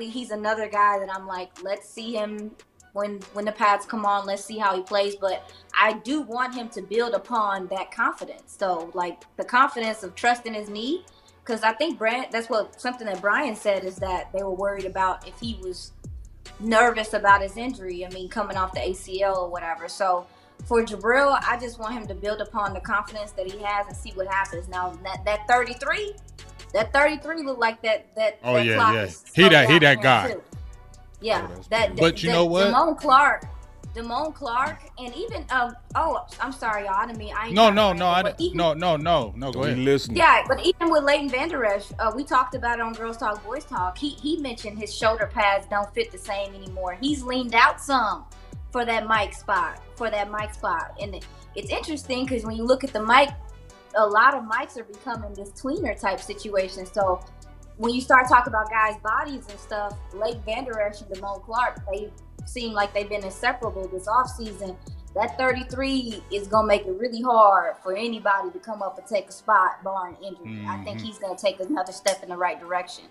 He's another guy that I'm like, let's see him when the pads come on, let's see how he plays. But I do want him to build upon that confidence. So like the confidence of trusting his knee, because I think that's something that Brian said, is that they were worried about if he was nervous about his injury. I mean, coming off the ACL or whatever. So for Jabril, I just want him to build upon the confidence that he has and see what happens. Now that 33 look like that. Oh that yeah, clock yeah. is He slowed that down that for him, guy. too. Yeah, But you know what? Damone Clark, and even I'm sorry, y'all. I didn't mean I. No. Go ahead. Listen. Yeah, but even with Leighton Vander Esch, we talked about it on Girls Talk Boys Talk. He mentioned his shoulder pads don't fit the same anymore. He's leaned out some for that mic spot. And it's interesting because when you look at the mic, a lot of mics are becoming this tweener type situation. So when you start talking about guys' bodies and stuff, Leighton Vander Esch and Damone Clark, they seem like they've been inseparable this offseason. That 33 is going to make it really hard for anybody to come up and take a spot, barring injury. I think he's going to take another step in the right direction.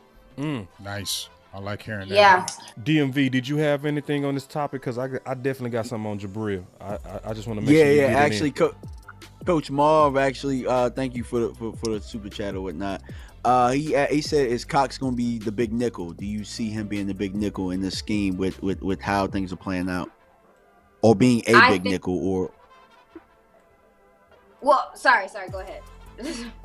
Nice. I like hearing that. Yeah. DMV, did you have anything on this topic? Because I definitely got something on Jabril. I just want to make sure you get actually, it in. Coach Marv, actually, thank you for the super chat or whatnot. He said, is Cox going to be the big nickel? Do you see him being the big nickel in this scheme with how things are playing out? Or being big nickel? Or Well, sorry, go ahead.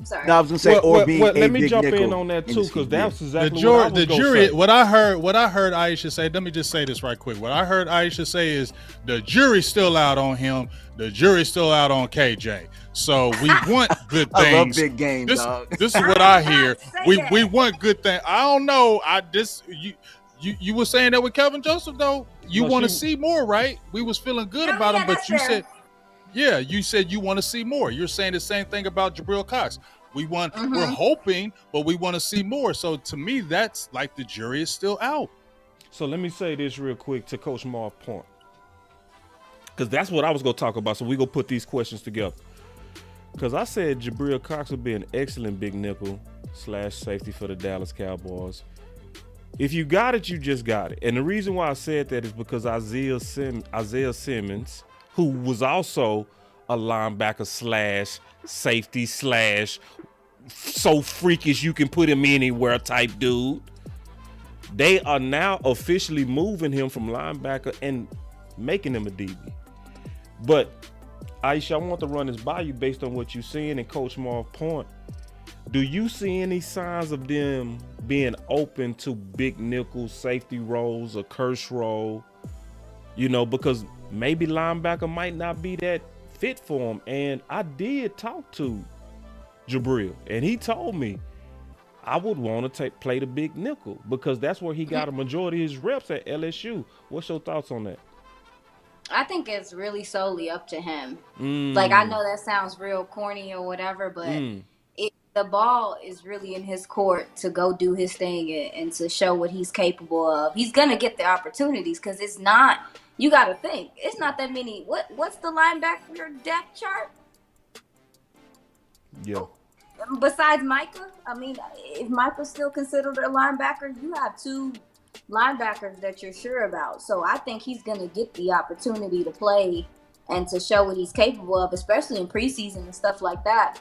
Sorry. No, I was going to say, or being a big nickel. Let me jump in on that too, because that's exactly the jury. What I heard Aisha say, let me just say this right quick. What I heard Aisha say is the jury's still out on him. The jury's still out on KJ. So we want good things. I love big games, dog. This is what I hear. We want good things. I don't know. You were saying that with Kelvin Joseph though. You want to see more, right? We was feeling good about him, but you said, you said you want to see more. You're saying the same thing about Jabril Cox. We're hoping, but we want to see more. So to me, that's like the jury is still out. So let me say this real quick to Coach Marv's point, because that's what I was going to talk about. So we go put these questions together. Because I said Jabril Cox would be an excellent big nickel / safety for the Dallas Cowboys. If you got it, you just got it. And the reason why I said that is because Isaiah Simmons, who was also a linebacker / safety / so freakish you can put him anywhere type dude, they are now officially moving him from linebacker and making him a DB. But Aisha, I want to run this by you based on what you're seeing and Coach Marv's point. Do you see any signs of them being open to big nickel safety roles, a curse role? Because maybe linebacker might not be that fit for him. And I did talk to Jabril, and he told me I would want to play the big nickel because that's where he got a majority of his reps at LSU. What's your thoughts on that? I think it's really solely up to him. Like, I know that sounds real corny or whatever, but the ball is really in his court to go do his thing and to show what he's capable of. He's going to get the opportunities because it's not, you got to think, it's not that many. What's the linebacker depth chart? Yeah. Besides Micah, I mean, if Micah's still considered a linebacker, you have two linebackers that you're sure about. So I think he's going to get the opportunity to play and to show what he's capable of, especially in preseason and stuff like that.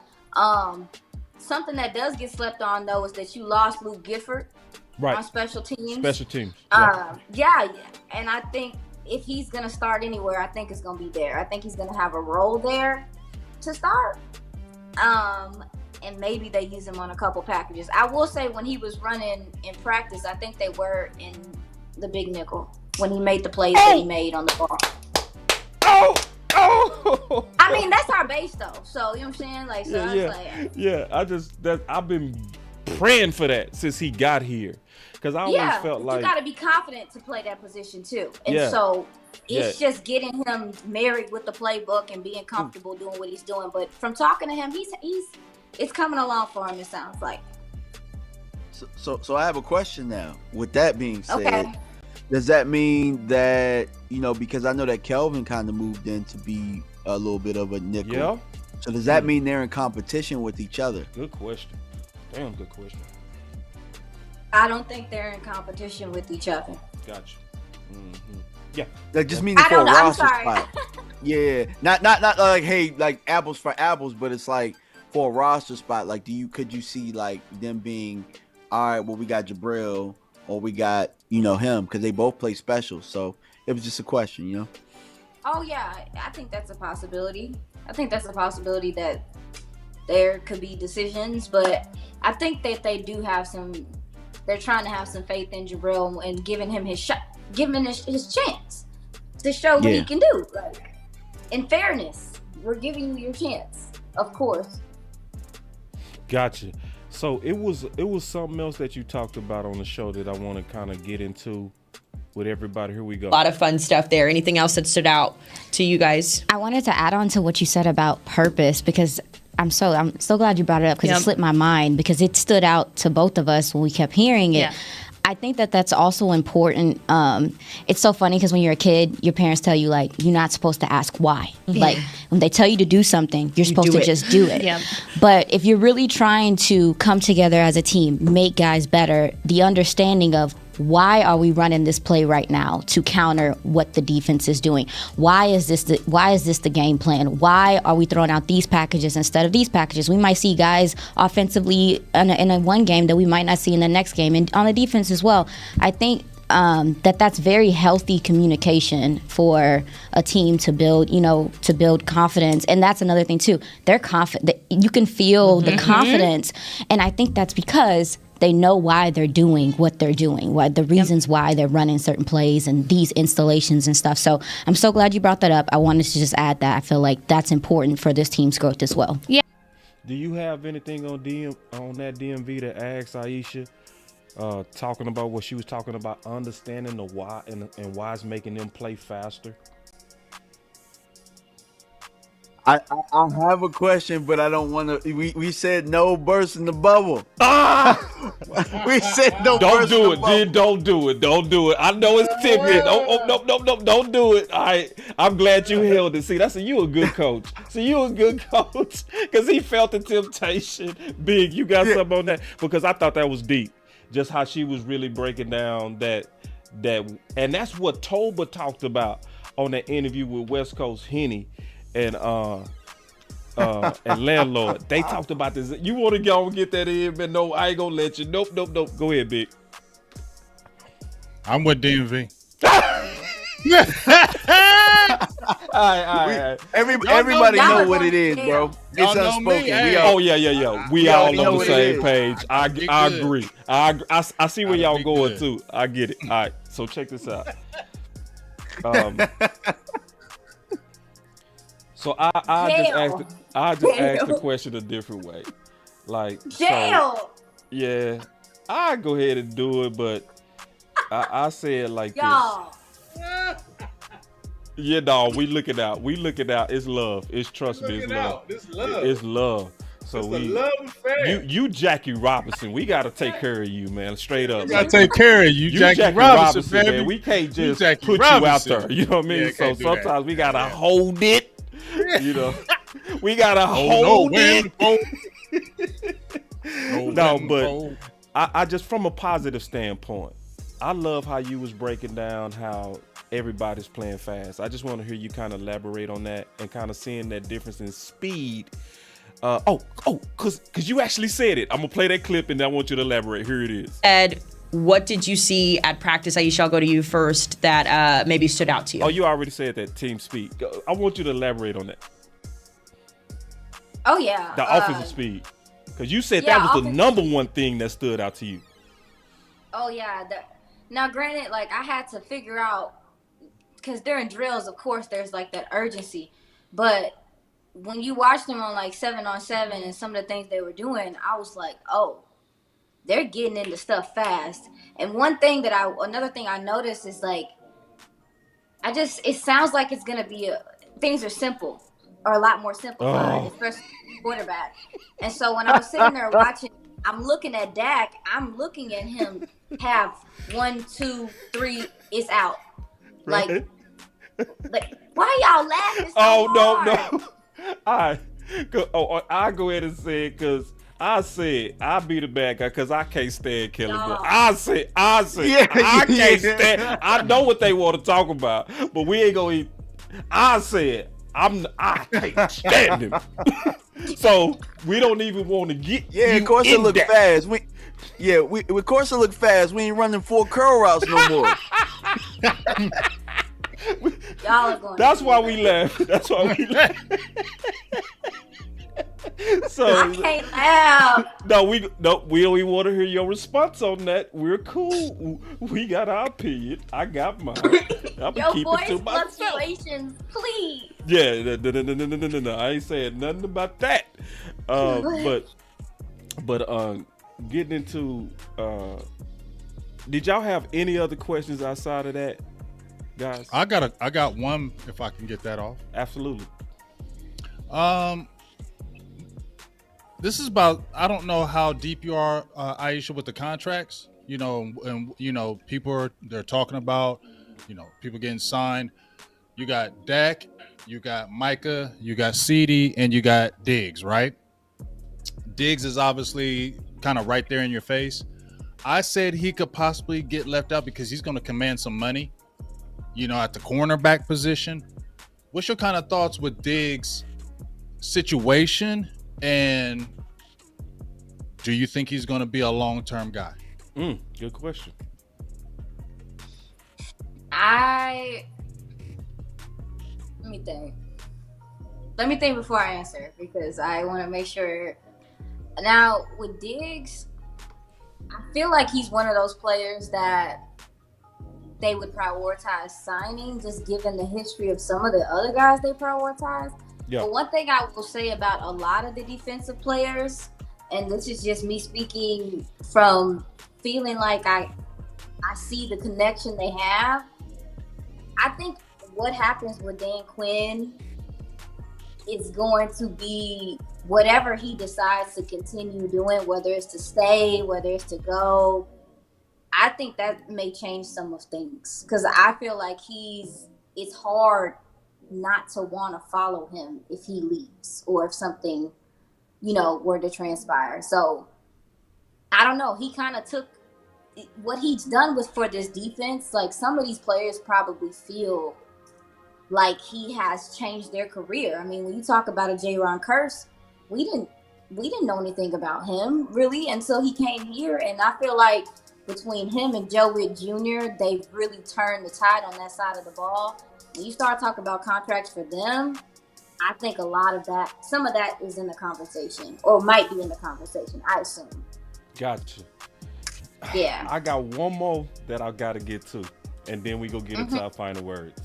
Something that does get slept on, though, is that you lost Luke Gifford on special teams. Special teams. Yeah. And I think if he's going to start anywhere, I think it's going to be there. I think he's going to have a role there to start. And maybe they use him on a couple packages. I will say when he was running in practice, I think they were in the big nickel when he made the plays that he made on the ball. I mean, that's our base though. So, you know what I'm saying? Like, so I've been praying for that since he got here. Because I always felt like you got to be confident to play that position too. And so it's just getting him married with the playbook and being comfortable doing what he's doing. But from talking to him, it's coming along for him, it sounds like. So I have a question now. With that being said, does that mean that, because I know that Kelvin kind of moved in to be a little bit of a nickel. Yeah. So does that mean they're in competition with each other? Good question. Damn good question. I don't think they're in competition with each other. Gotcha. Mm-hmm. Yeah. That just means for a roster spot. Yeah. Not like, hey, like apples for apples, but it's like for a roster spot, like could you see like them being, all right, well, we got Jabril or we got, him, because they both play special. So it was just a question, Oh yeah, I think that's a possibility. I think that's a possibility that there could be decisions, but I think that they do have they're trying to have some faith in Jabril and giving him his shot. give him his chance to show what he can do. Like, in fairness, we're giving you your chance, of course. Gotcha. So it was something else that you talked about on the show that I want to kind of get into with everybody. Here we go. A lot of fun stuff there. Anything else that stood out to you guys? I wanted to add on to what you said about purpose, because I'm so glad you brought it up, because it slipped my mind, because it stood out to both of us when we kept hearing it. Yeah. I think that that's also important. It's so funny because when you're a kid, your parents tell you, like, you're not supposed to ask why. Like, when they tell you to do something, you're supposed to just do it. But if you're really trying to come together as a team, make guys better, the understanding of why are we running this play right now to counter what the defense is doing? Why is this the game plan? Why are we throwing out these packages instead of these packages? We might see guys offensively in a one game that we might not see in the next game, and on the defense as well. I think that's very healthy communication for a team to build confidence. And that's another thing too. They're confident. You can feel the confidence, and I think that's because they know why they're doing what they're doing, why the reasons why they're running certain plays and these installations and stuff. So I'm so glad you brought that up. I wanted to just add that. I feel like that's important for this team's growth as well. Yeah. Do you have anything on that DMV to ask Aisha? Talking about what she was talking about, understanding the why and why it's making them play faster. I have a question, but I don't want to. We said no bursting the bubble. We said no. Don't do it, dude. Don't do it. Don't do it. I know it's tempting. No. Don't do it. All right. I'm glad you held it. See, you a good coach. You a good coach because he felt the temptation. Big. You got something on that? Because I thought that was deep. Just how she was really breaking down that, and that's what Toba talked about on that interview with West Coast Henny and Landlord. They talked about this. You want to go and get that in, but no, I ain't gonna let you. Nope. Go ahead, Big. I'm with DMV. All right. Everybody know what it is, bro. It's unspoken. Yeah. We all on the same page. I agree. I see where y'all going too. I get it. All right. So check this out. So I just asked the question a different way. Like, jail. So, I go ahead and do it, but I say it like this. Yeah, dog. We look it out. It's love. It's trust me. It's love. It's love. So you Jackie Robinson. We gotta take care of you, man. Straight up. We gotta take care of you, Jackie Robinson, baby. Man. We can't just put you out there. You know what I mean? So sometimes we gotta hold it. You know, we gotta hold it. No, but I just, from a positive standpoint, I love how you was breaking down how everybody's playing fast. I just want to hear you kind of elaborate on that and kind of seeing that difference in speed. Cause you actually said it. I'm gonna play that clip and I want you to elaborate. Here it is. Ed, what did you see at practice? Aisha, I'll go to you first. That maybe stood out to you. Oh, you already said that, team speed. I want you to elaborate on that. Oh yeah. The offensive speed. Because you said that was the number one thing that stood out to you. Oh yeah. Now granted, like, I had to figure out, because during drills, of course, there's like that urgency. But when you watch them on like 7-on-7 and some of the things they were doing, I was like, oh, they're getting into stuff fast. And another thing I noticed is, like, it sounds like it's gonna be things are simple, or a lot more simplified, especially quarterback. And so when I was sitting there watching, I'm looking at Dak, I'm looking at him have 1, 2, 3, it's out. Like why y'all laughing so hard? No. I go ahead and say it because I said I'll be the bad guy because I can't stand Kelly. No. I can't stand. I know what they want to talk about, but we ain't gonna eat. I said I can't stand him. So we don't even want to get. Yeah, of course it look fast. Of course it look fast. We ain't running 4 curl routes no more. Y'all are going. That's why we laugh. So I can't laugh. no, we only want to hear your response on that. We're cool. We got our opinion. I got mine. I'm Your keep it to voice myself. fluctuations, please. Yeah, no. I ain't saying nothing about that. But getting into did y'all have any other questions outside of that, guys? I got one if I can get that off. Absolutely. This is about, I don't know how deep you are, Aisha, with the contracts. And they're talking about, people getting signed. You got Dak, you got Micah, you got CeeDee, and you got Diggs, right? Diggs is obviously kind of right there in your face. I said he could possibly get left out because he's going to command some money, at the cornerback position. What's your kind of thoughts with Diggs' situation? And do you think he's going to be a long-term guy? Good question. Let me think before I answer, because I want to make sure. Now, with Diggs, I feel like he's one of those players that they would prioritize signing, just given the history of some of the other guys they prioritize. Yeah. But one thing I will say about a lot of the defensive players, and this is just me speaking from feeling like I see the connection they have. I think what happens with Dan Quinn is going to be whatever he decides to continue doing, whether it's to stay, whether it's to go. I think that may change some of things, because I feel like it's hard not to want to follow him if he leaves or if something, were to transpire. So I don't know. He kind of took what he's done was for this defense. Like, some of these players probably feel like he has changed their career. I mean, when you talk about a J-Ron Curse, we didn't know anything about him really until he came here. And I feel like between him and Joe Witt Jr., they've really turned the tide on that side of the ball. When you start talking about contracts for them, I think some of that is in the conversation, or might be in the conversation, I assume. Gotcha. Yeah. I got one more that I got to get to, and then we go get into our final words.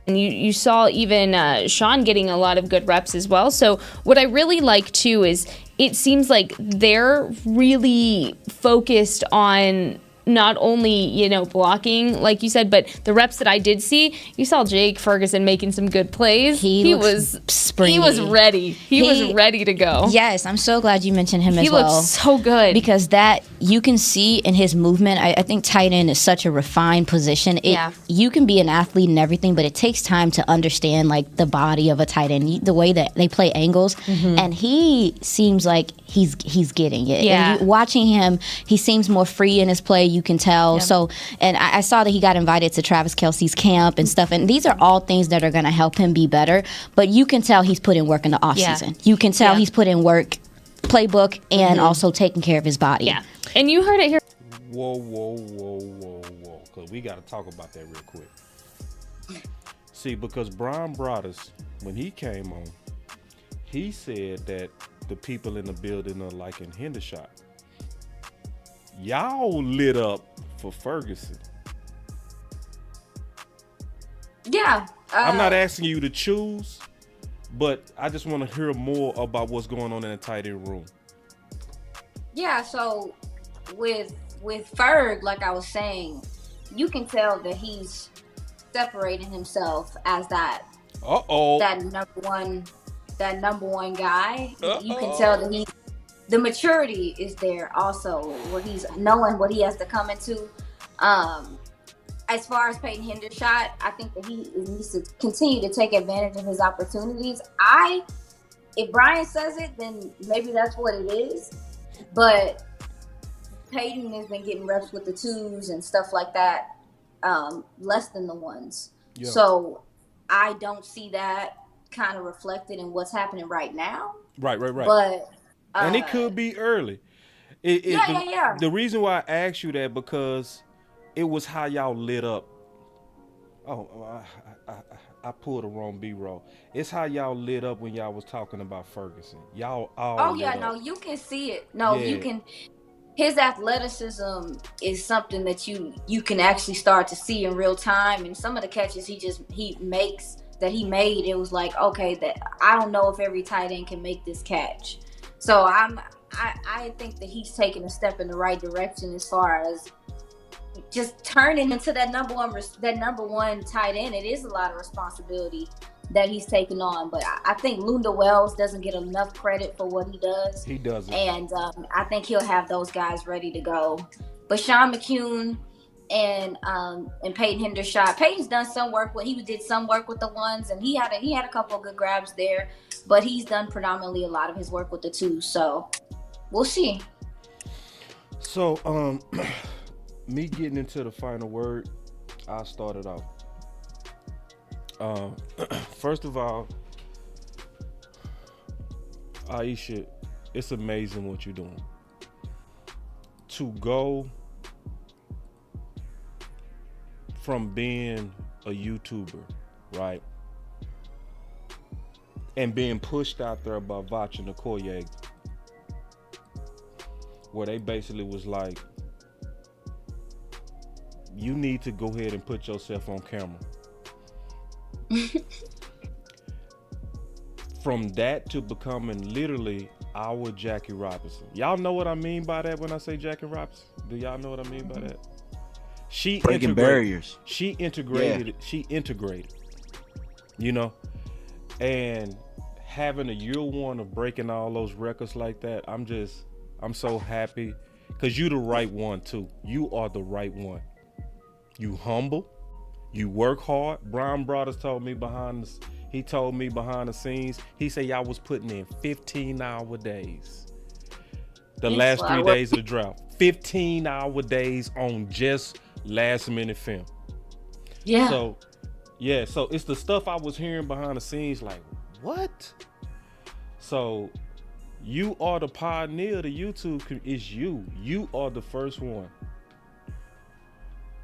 And you saw even Sean getting a lot of good reps as well. So what I really like too is it seems like they're really focused on not only, blocking, like you said, but the reps that I did see, you saw Jake Ferguson making some good plays. He was springy. He was ready. He was ready to go. Yes, I'm so glad you mentioned him as well. He looked so good. Because that, you can see in his movement, I think tight end is such a refined position. You can be an athlete and everything, but it takes time to understand, like, the body of a tight end, the way that they play angles. Mm-hmm. And he seems like he's getting it. Yeah. And watching him, he seems more free in his play. You can tell. Yep. So, and I saw that he got invited to Travis Kelce's camp and stuff. And these are all things that are going to help him be better. But you can tell he's put in work in the offseason. You can tell he's put in work, playbook, and also taking care of his body. Yeah. And you heard it here. Whoa. Because we got to talk about that real quick. See, because Brian Broaddus, when he came on, he said that the people in the building are liking Hendershot. Y'all lit up for Ferguson. Yeah. I'm not asking you to choose, but I just want to hear more about what's going on in the tight end room. Yeah, so with Ferg, like I was saying, you can tell that he's separating himself as that number one guy. You can tell that the maturity is there also, where he's knowing what he has to come into. As far as Peyton Hendershot, I think that he needs to continue to take advantage of his opportunities. If Brian says it, then maybe that's what it is. But Peyton has been getting reps with the twos and stuff like that, less than the ones. Yeah. So I don't see that kind of reflected in what's happening right now. Right. But and it could be early. The reason why I asked you that, because it was how y'all lit up. Oh, I pulled the wrong B-roll. It's how y'all lit up when y'all was talking about Ferguson. Y'all all Oh lit yeah, up. no, you can see it. No, you Yeah. can. His athleticism is something that you can actually start to see in real time. And some of the catches he made, it was like, okay, that I don't know if every tight end can make this catch. So I think that he's taking a step in the right direction as far as just turning into that number one tight end. It is a lot of responsibility that he's taken on, but I think Lunda Wells doesn't get enough credit for what he does. He doesn't, and I think he'll have those guys ready to go. But Sean McCune and Peyton Hendershot, Peyton's done some work. He did some work with the ones, and he had a couple of good grabs there. But he's done predominantly a lot of his work with the twos. So we'll see. So me getting into the final word, I'll start it off. First of all, Aisha, it's amazing what you're doing. To go from being a YouTuber, right, and being pushed out there by Vach and Okoye, where they basically was like, you need to go ahead and put yourself on camera. From that to becoming literally our Jackie Robinson. Y'all know what I mean by that when I say Jackie Robinson? Do y'all know what I mean by that? She breaking barriers. She integrated. She integrated. You know, and having a year one of breaking all those records like that, I'm so happy because you the right one too. You are the right one. You humble. You work hard. Brian Brothers told me behind the scenes, he said y'all was putting in 15-hour days. The last 3 days of the draft. 15-hour days on just last minute film. Yeah. So it's the stuff I was hearing behind the scenes like, what? So you are the pioneer of the YouTube. It's you. You are the first one.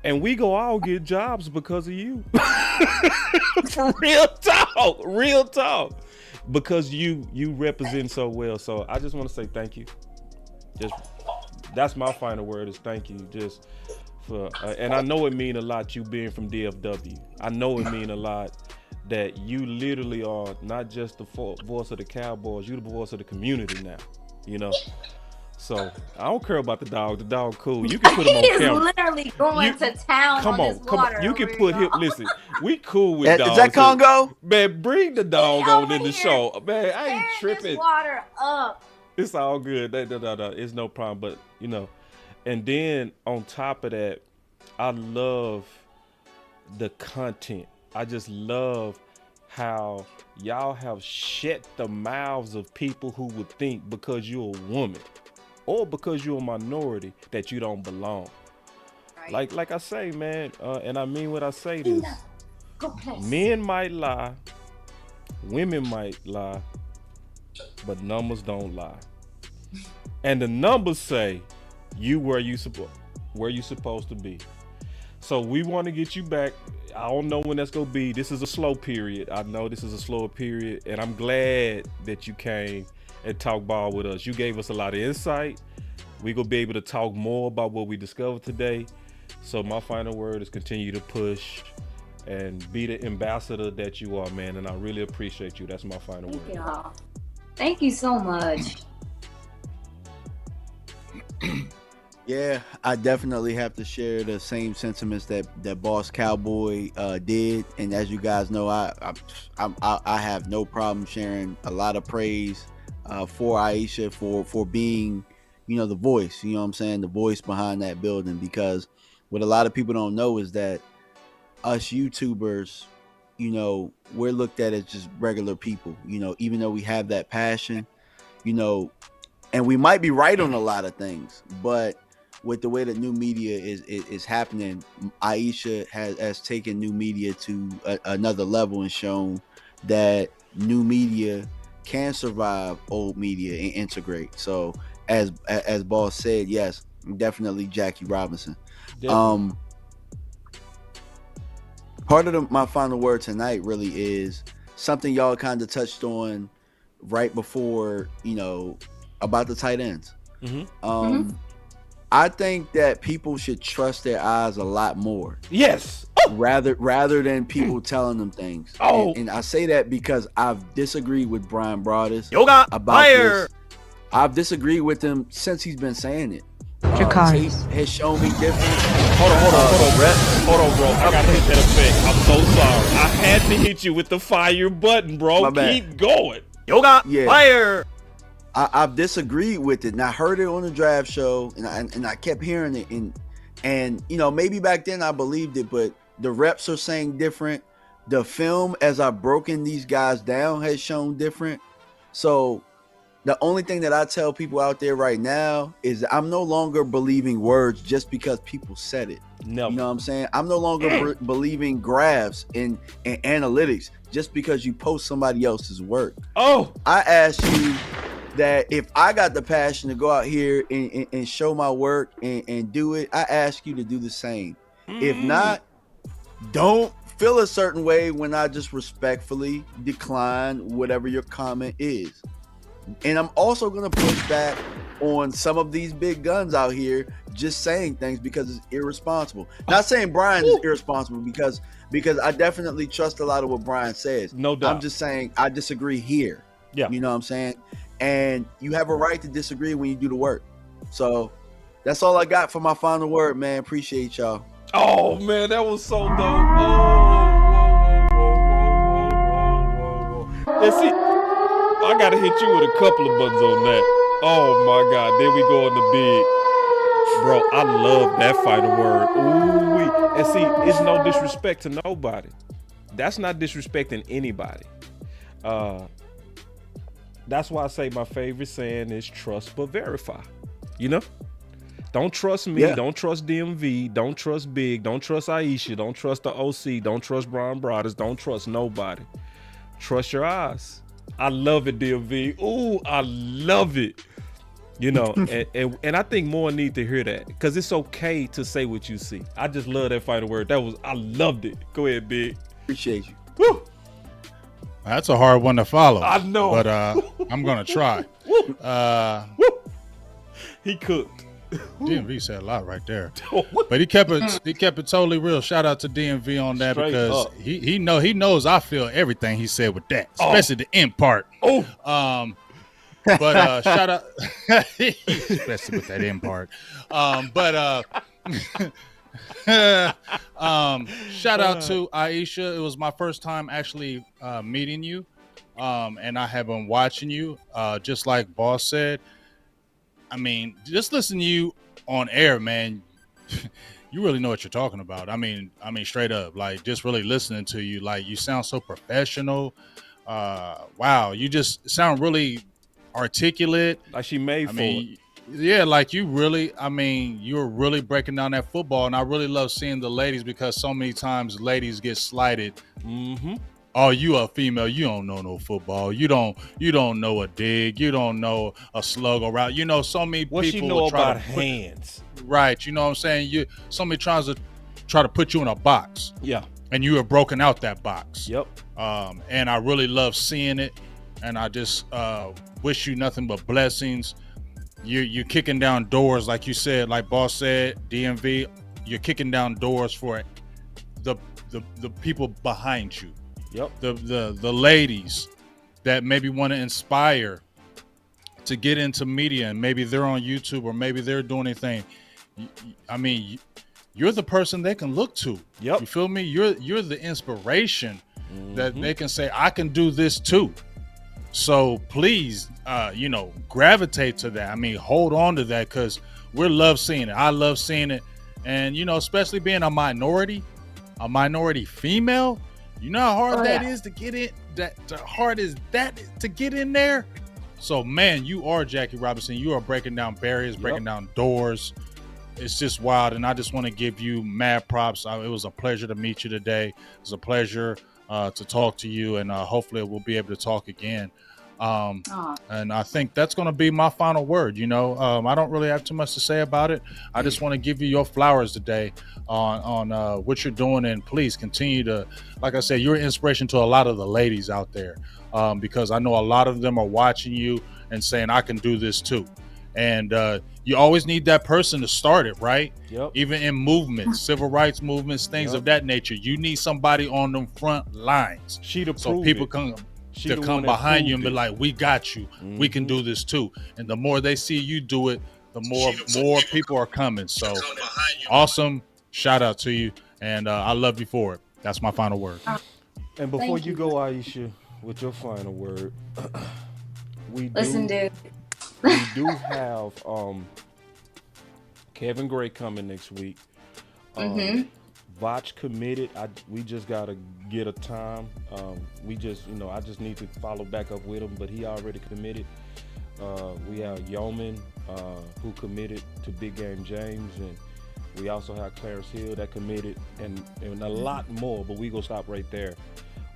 And we go all get jobs because of you. For real talk. Because you represent so well. So I just want to say thank you. That's my final word is thank you. Just for and I know it mean a lot you being from DFW. I know it mean a lot that you literally are not just the voice of the Cowboys, you the voice of the community now. You know. So I don't care about the dog. The dog cool. You can put him on camera. He is literally going to town on this water. You can put him. Listen, we cool with dogs. Is that Congo? Man, bring the dog on in the show. Man, I ain't tripping. This water up. It's all good. It's no problem. But you know, and then on top of that, I love the content. I just love how y'all have shut the mouths of people who would think because you're a woman or because you're a minority that you don't belong. Right. Like I say, man, and I mean what I say this. Men might lie, women might lie, but numbers don't lie. And the numbers say you where you supposed to be. So we want to get you back. I don't know when that's gonna be. This is a slow period. I know this is a slower period, and I'm glad that you came and talked ball with us. You gave us a lot of insight. We're gonna be able to talk more about what we discovered today. So my final word is continue to push and be the ambassador that you are, man. And I really appreciate you. That's my final word. Y'all. Thank you so much. Yeah, I definitely have to share the same sentiments that Boss Cowboy did, and as you guys know, I have no problem sharing a lot of praise for Aisha for being, the voice. You know what I'm saying, the voice behind that building. Because what a lot of people don't know is that us YouTubers, we're looked at as just regular people. Even though we have that passion, and we might be right on a lot of things, but with the way that new media is happening, Aisha has taken new media to another level and shown that new media can survive old media and integrate. So as Boss said, yes, definitely Jackie Robinson. part of my final word tonight really is something y'all kind of touched on right before, about the tight ends. I think that people should trust their eyes a lot more. Yes. Rather than people telling them things. And I say that because I've disagreed with Brian Broaddus about this. I've disagreed with him since he's been saying it. Tate has shown me different. Hold on, bro. I gotta hit that effect. I'm so sorry. I had to hit you with the fire button, bro. Keep going. Fire. I've disagreed with it, and I heard it on the draft show, and I kept hearing it, and maybe back then I believed it, but the reps are saying different. The film, as I've broken these guys down, has shown different. So the only thing that I tell people out there right now is I'm no longer believing words just because people said it. No. You know what I'm saying? I'm no longer believing graphs and analytics just because you post somebody else's work. I ask you that if I got the passion to go out here and show my work and do it, I ask you to do the same. If not, don't feel a certain way when I just respectfully decline whatever your comment is. And I'm also going to push back on some of these big guns out here just saying things because it's irresponsible. Not saying Brian is irresponsible because I definitely trust a lot of what Brian says. No doubt. I'm just saying I disagree here. Yeah. You know what I'm saying? And you have a right to disagree when you do the work. So that's all I got for my final word, man. Appreciate y'all. Oh, man, that was so dope. And see, I got to hit you with a couple of buttons on that. Oh, my God. There we go on the big. Bro, I love that final word. Ooh-wee. And see, it's no disrespect to nobody. That's not disrespecting anybody. That's why I say my favorite saying is trust but verify. Don't trust me. Yeah. Don't trust DMV. Don't trust Big. Don't trust Aisha. Don't trust the OC. Don't trust Brian Broaddus. Don't trust nobody. Trust your eyes. I love it, DMV. Ooh, I love it. And I think more need to hear that because it's okay to say what you see. I just love that final word. I loved it. Go ahead, Big. Appreciate you. Woo. That's a hard one to follow. I know. But I'm going to try. He cooked. DMV said a lot right there. But he kept it totally real. Shout out to DMV on that. Straight because up. He knows I feel everything he said with that, especially the end part. But shout out especially with that end part. Shout out to Aisha. It was my first time actually meeting you, and I have been watching you. Just like Boss said, I mean, just listening to you on air, man. You really know what you're talking about. I mean, straight up, like just really listening to you, like you sound so professional. Wow, you just sound really articulate. Like she made for it. Yeah, like you're really breaking down that football, and I really love seeing the ladies because so many times ladies get slighted. Mm-hmm. Oh, you a female, you don't know no football. You don't know a dig. You don't know a slug or route. So many what people she know about hands. Right, you know what I'm saying? Somebody tries to put you in a box. Yeah. And you have broken out that box. Yep. And I really love seeing it, and I just wish you nothing but blessings. You're kicking down doors, like you said, like Boss said, DMV. You're kicking down doors for the people behind you. Yep. The ladies that maybe want to inspire to get into media, and maybe they're on YouTube or maybe they're doing anything. I mean, you're the person they can look to. Yep. You feel me? You're the inspiration that they can say, I can do this too. So please, gravitate to that. I mean, hold on to that because we love seeing it. I love seeing it. And, especially being a minority female, you know how hard that is to get in, hard is that to get in there? So, man, you are Jackie Robinson. You are breaking down barriers, breaking down doors. It's just wild. And I just want to give you mad props. It was a pleasure to meet you today. It was a pleasure to talk to you, and hopefully we'll be able to talk again. And I think that's going to be my final word. You know, I don't really have too much to say about it. I just want to give you your flowers today on what you're doing, and please continue to, like I said, you're an inspiration to a lot of the ladies out there, because I know a lot of them are watching you and saying, I can do this too. And you always need that person to start it, right? Yep. Even in movements, civil rights movements, things Yep. of that nature, you need somebody on them front lines. So people come behind you and be like, we got you. We can do this too. And the more they see you do it, the more people are coming. So awesome. Shout out to you. And I love you for it. That's my final word. And before you go, Aisha, with your final word, we do have Kevin Gray coming next week. Vach committed. We just gotta get a time. I just need to follow back up with him, but he already committed. We have Yeoman, who committed to Big Game James, and we also have Clarence Hill that committed, and a lot more. But we gonna stop right there.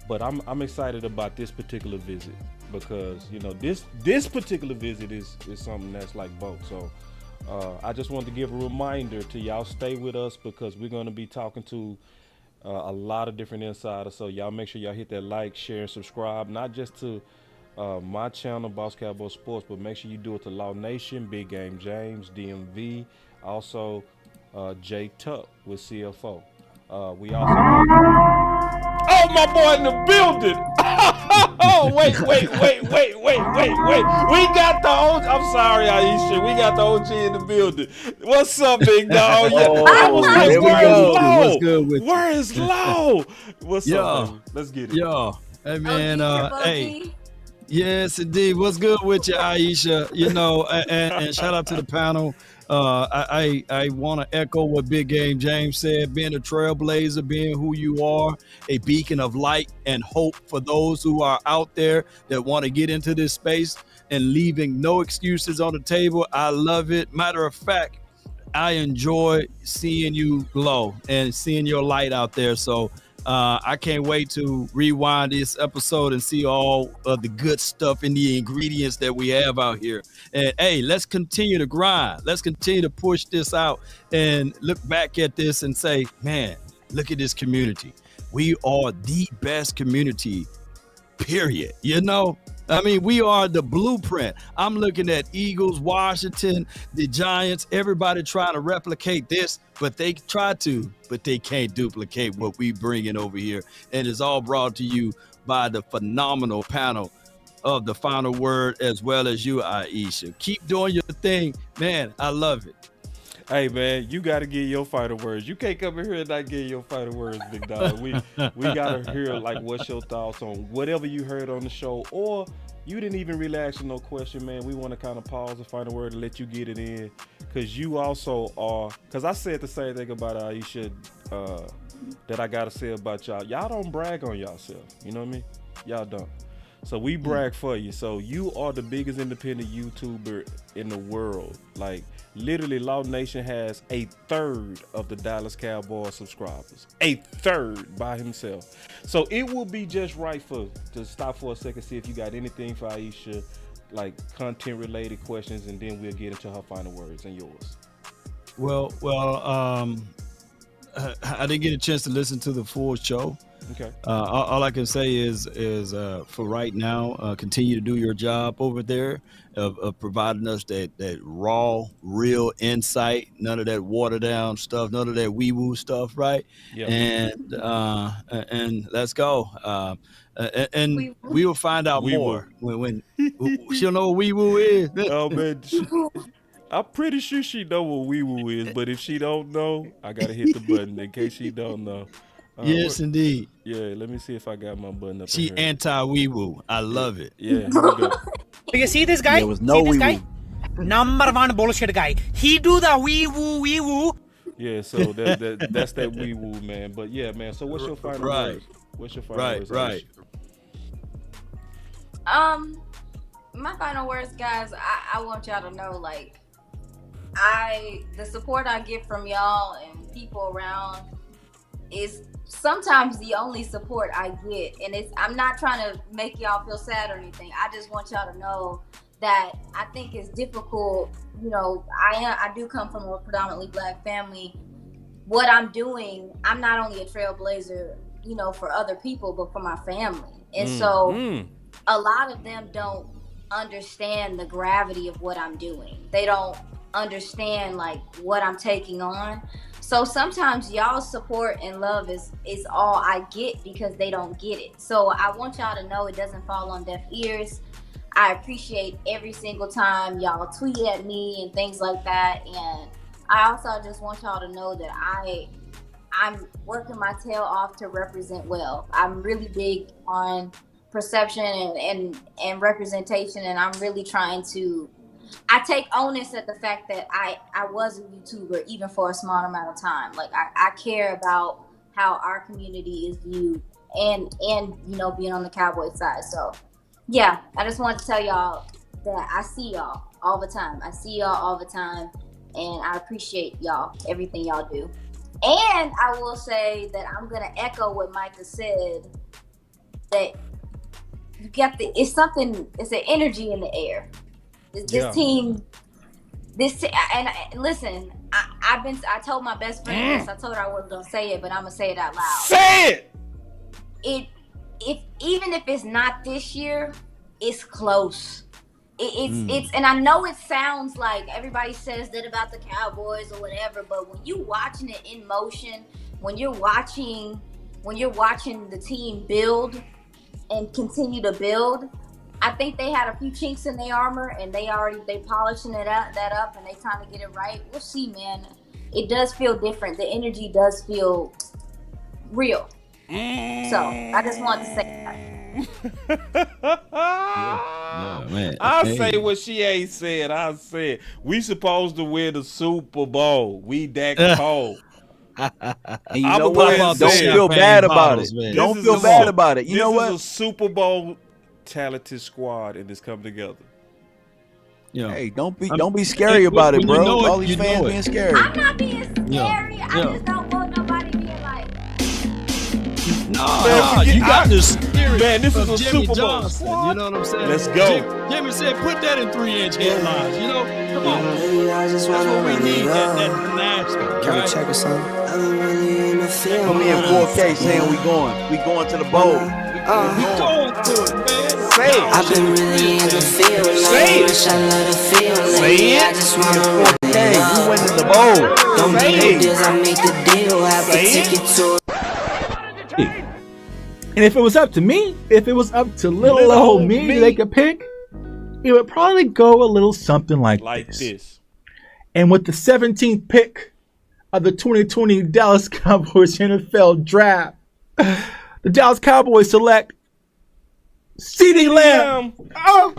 But I'm excited about this particular visit because this particular visit is something that's like both. So. I just wanted to give a reminder to y'all, stay with us because we're going to be talking to a lot of different insiders. So y'all make sure y'all hit that like, share, and subscribe, not just to my channel, Boss Cowboy Sports, but make sure you do it to Law Nation, Big Game James, DMV, also Jay Tuck with CFO. We also my boy in the building. Oh, wait. We got the OG. I'm sorry, Aisha. We got the OG in the building. What's up, big dog? What's good with you? Where is Low? What's up, baby? Let's get it. Yo. Hey, man. Hey. Yes, indeed. What's good with you, Aisha? And shout out to the panel. I want to echo what Big Game James said, being a trailblazer, being who you are, a beacon of light and hope for those who are out there that want to get into this space and leaving no excuses on the table. I love it. Matter of fact, I enjoy seeing you glow and seeing your light out there. So I can't wait to rewind this episode and see all of the good stuff and the ingredients that we have out here. And hey, let's continue to grind. Let's continue to push this out and look back at this and say, man, look at this community. We are the best community, period. We are the blueprint. I'm looking at Eagles, Washington, the Giants, everybody trying to replicate this, but they can't duplicate what we bring in over here. And it's all brought to you by the phenomenal panel of the final word, as well as you, Aisha. Keep doing your thing, man. I love it. Hey, man, you got to get your final words. You can't come in here and not get your final words, big dog. We got to hear, what's your thoughts on whatever you heard on the show, or you didn't even really ask no question, man. We want to kind of pause the final word and let you get it in, because you also are, because I said the same thing about Aisha that I got to say about y'all. Y'all don't brag on yourself. You know what I mean? Y'all don't. So we brag for you. So you are the biggest independent YouTuber in the world. Literally, Law Nation has 1/3 of the Dallas Cowboys subscribers. 1/3 by himself. So it will be just right to stop for a second, see if you got anything for Aisha, content related questions, and then we'll get into her final words and yours. Well, I didn't get a chance to listen to the full show. Okay. All I can say is for right now, continue to do your job over there of providing us that raw, real insight. None of that watered down stuff. None of that wee woo stuff, right? Yeah. And let's go. And we will find out more when she'll know what wee woo is. Oh man. I'm pretty sure she know what wee woo is, but if she don't know, I gotta hit the button in case she don't know. Yes, indeed. Yeah, let me see if I got my button up. She anti-wee-woo. I love it. Yeah, here we go. Do you see this guy? There was no wee-woo. Number one bullshit guy. He do the wee-woo. Yeah, so that's that wee-woo, man. But yeah, man, so what's your final words? What's your final words? Right. My final words, guys, I want y'all to know, the support I get from y'all and people around is sometimes the only support I get, and I'm not trying to make y'all feel sad or anything. I just want y'all to know that I think it's difficult. You know, I do come from a predominantly Black family. What I'm doing, I'm not only a trailblazer, you know, for other people, but for my family. And so a lot of them don't understand the gravity of what I'm doing. They don't understand like what I'm taking on. So sometimes y'all's support and love is all I get because they don't get it. So I want y'all to know it doesn't fall on deaf ears. I appreciate every single time y'all tweet at me and things like that. And I also just want y'all to know that I'm working my tail off to represent well. I'm really big on perception and representation, and I'm really trying to, I take onus at the fact that I was a YouTuber even for a small amount of time. Like I care about how our community is viewed and you know, being on the Cowboy side. So yeah, I just wanted to tell y'all that I see y'all all the time. I see y'all all the time, and I appreciate y'all, everything y'all do. And I will say that I'm gonna echo what Micah said, that you got it's an energy in the air. This team, and listen, I told my best friend this. I told her I wasn't gonna say it, but I'm gonna say it out loud. Say it. Even if it's not this year, it's close. It's and I know it sounds like everybody says that about the Cowboys or whatever, but when you watching it in motion, when you're watching the team build and continue to build, I think they had a few chinks in their armor, and they polishing that up, and they trying to get it right. We'll see, man. It does feel different. The energy does feel real. So I just wanted to say that. Man. I say what she ain't said. I said we supposed to win the Super Bowl. We that cold. And you know what? Don't feel bad about it. Don't feel bad about it. You know what? This is a Super Bowl talented squad, and it's come together. Hey, don't be scary about it, bro. All these fans being scary. I'm not being scary. I just don't want nobody being like. No, you got this spirit. Man, this is a Jimmy Super Bowl. Johnson, you know what I'm saying? Let's go. Jimmy said, put that in 3-inch headlines. You know, come on. That's what we need. That national. Can we check us out? Put me in 4K saying we going to the bowl. We going to it, man. Say it. I've been really in the field. Say it. Wish I love the feeling. Say it. I just wanna Hey, we went to the bowl. don't be deals, I make the deal. Have the ticket to And if it was up to me, if it was up to little old me to make a pick, it would probably go a little something like this. And with the 17th pick of the 2020 Dallas Cowboys NFL draft, the Dallas Cowboys select CeeDee Lamb. Oh.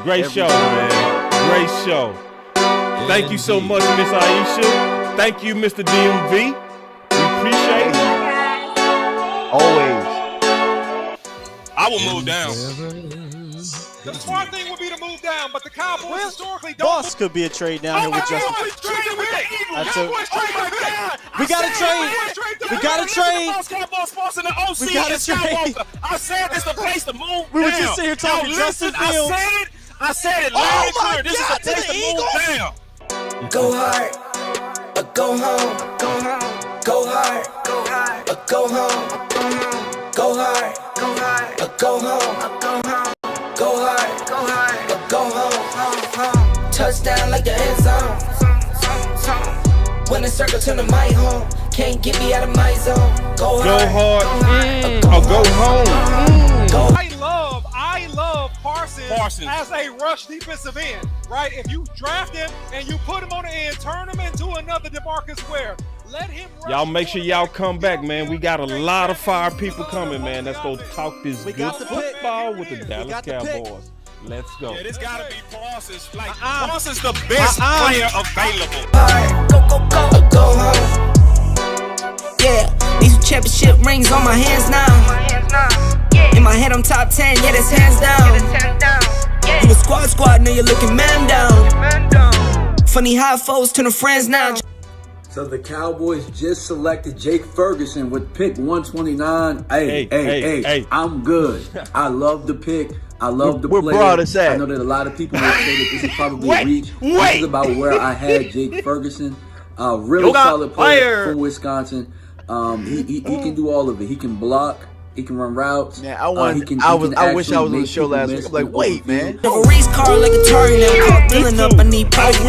Great show, man. Great show. Thank you so much, Miss Aisha. Thank you, Mr. DMV. Appreciate it. Always. I will move down. The smart thing would be to move down, but the Cowboys historically don't. Boss could be a trade down here with Justin. We got to trade. We got to trade. We got to trade. I said this is the place to move We were down. just sitting here talking Justin Fields. I said it loud and clear. This is the place to move down. go hard, or go home, go home, go hard, or go home, go hard, or go home, go hard, or go home. Touchdown like the end zone. When the circle turn to my home, can't get me out of my zone. Go hard, or go home. I love Parsons as a rush defensive end, right? If you draft him and you put him on the end, turn him into another DeMarcus Ware. Let him rush. Y'all make sure y'all come back, man. We got a lot of fire people coming, man. Let's go talk this good football with the Dallas Cowboys. Let's go. Yeah, this gotta be Parsons. Like Parsons, the best player available. Go home. Yeah, these championship rings on my hands now. In my head, I'm top 10, yeah, that's hands down. You a squad, now you're looking man down. Funny how foes turn to friends now. So the Cowboys just selected Jake Ferguson with pick 129. Hey, I'm good. I love the pick. I love the Where player. Broad is at? I know that a lot of people will say that this is probably a reach. This is about where I had Jake Ferguson. Really solid player from Wisconsin. He can do all of it. He can block. He can run routes. Man, I wish I was on the show last week. I'm like, wait, man. A race car like a tornado. Caught filling up, I need parking.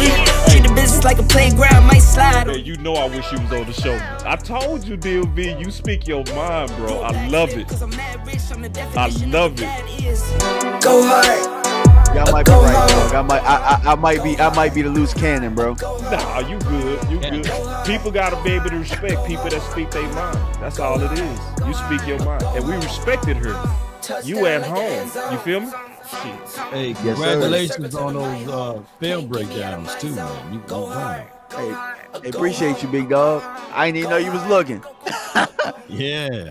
Treat the business like a playground, might slide. Hey, you know I wish you was on the show. I told you, DMV, you speak your mind, bro. I love it. I love it. Go hard. Y'all might be right, dog. I might be the loose cannon, bro. Nah, you good. You good. People gotta be able to respect people that speak their mind. That's all it is. You speak your mind. And we respected her. You at home. You feel me? Shit. Hey, congratulations on those film breakdowns too, man. You go Hey, appreciate you, big dog. I didn't even know you was looking. Yeah.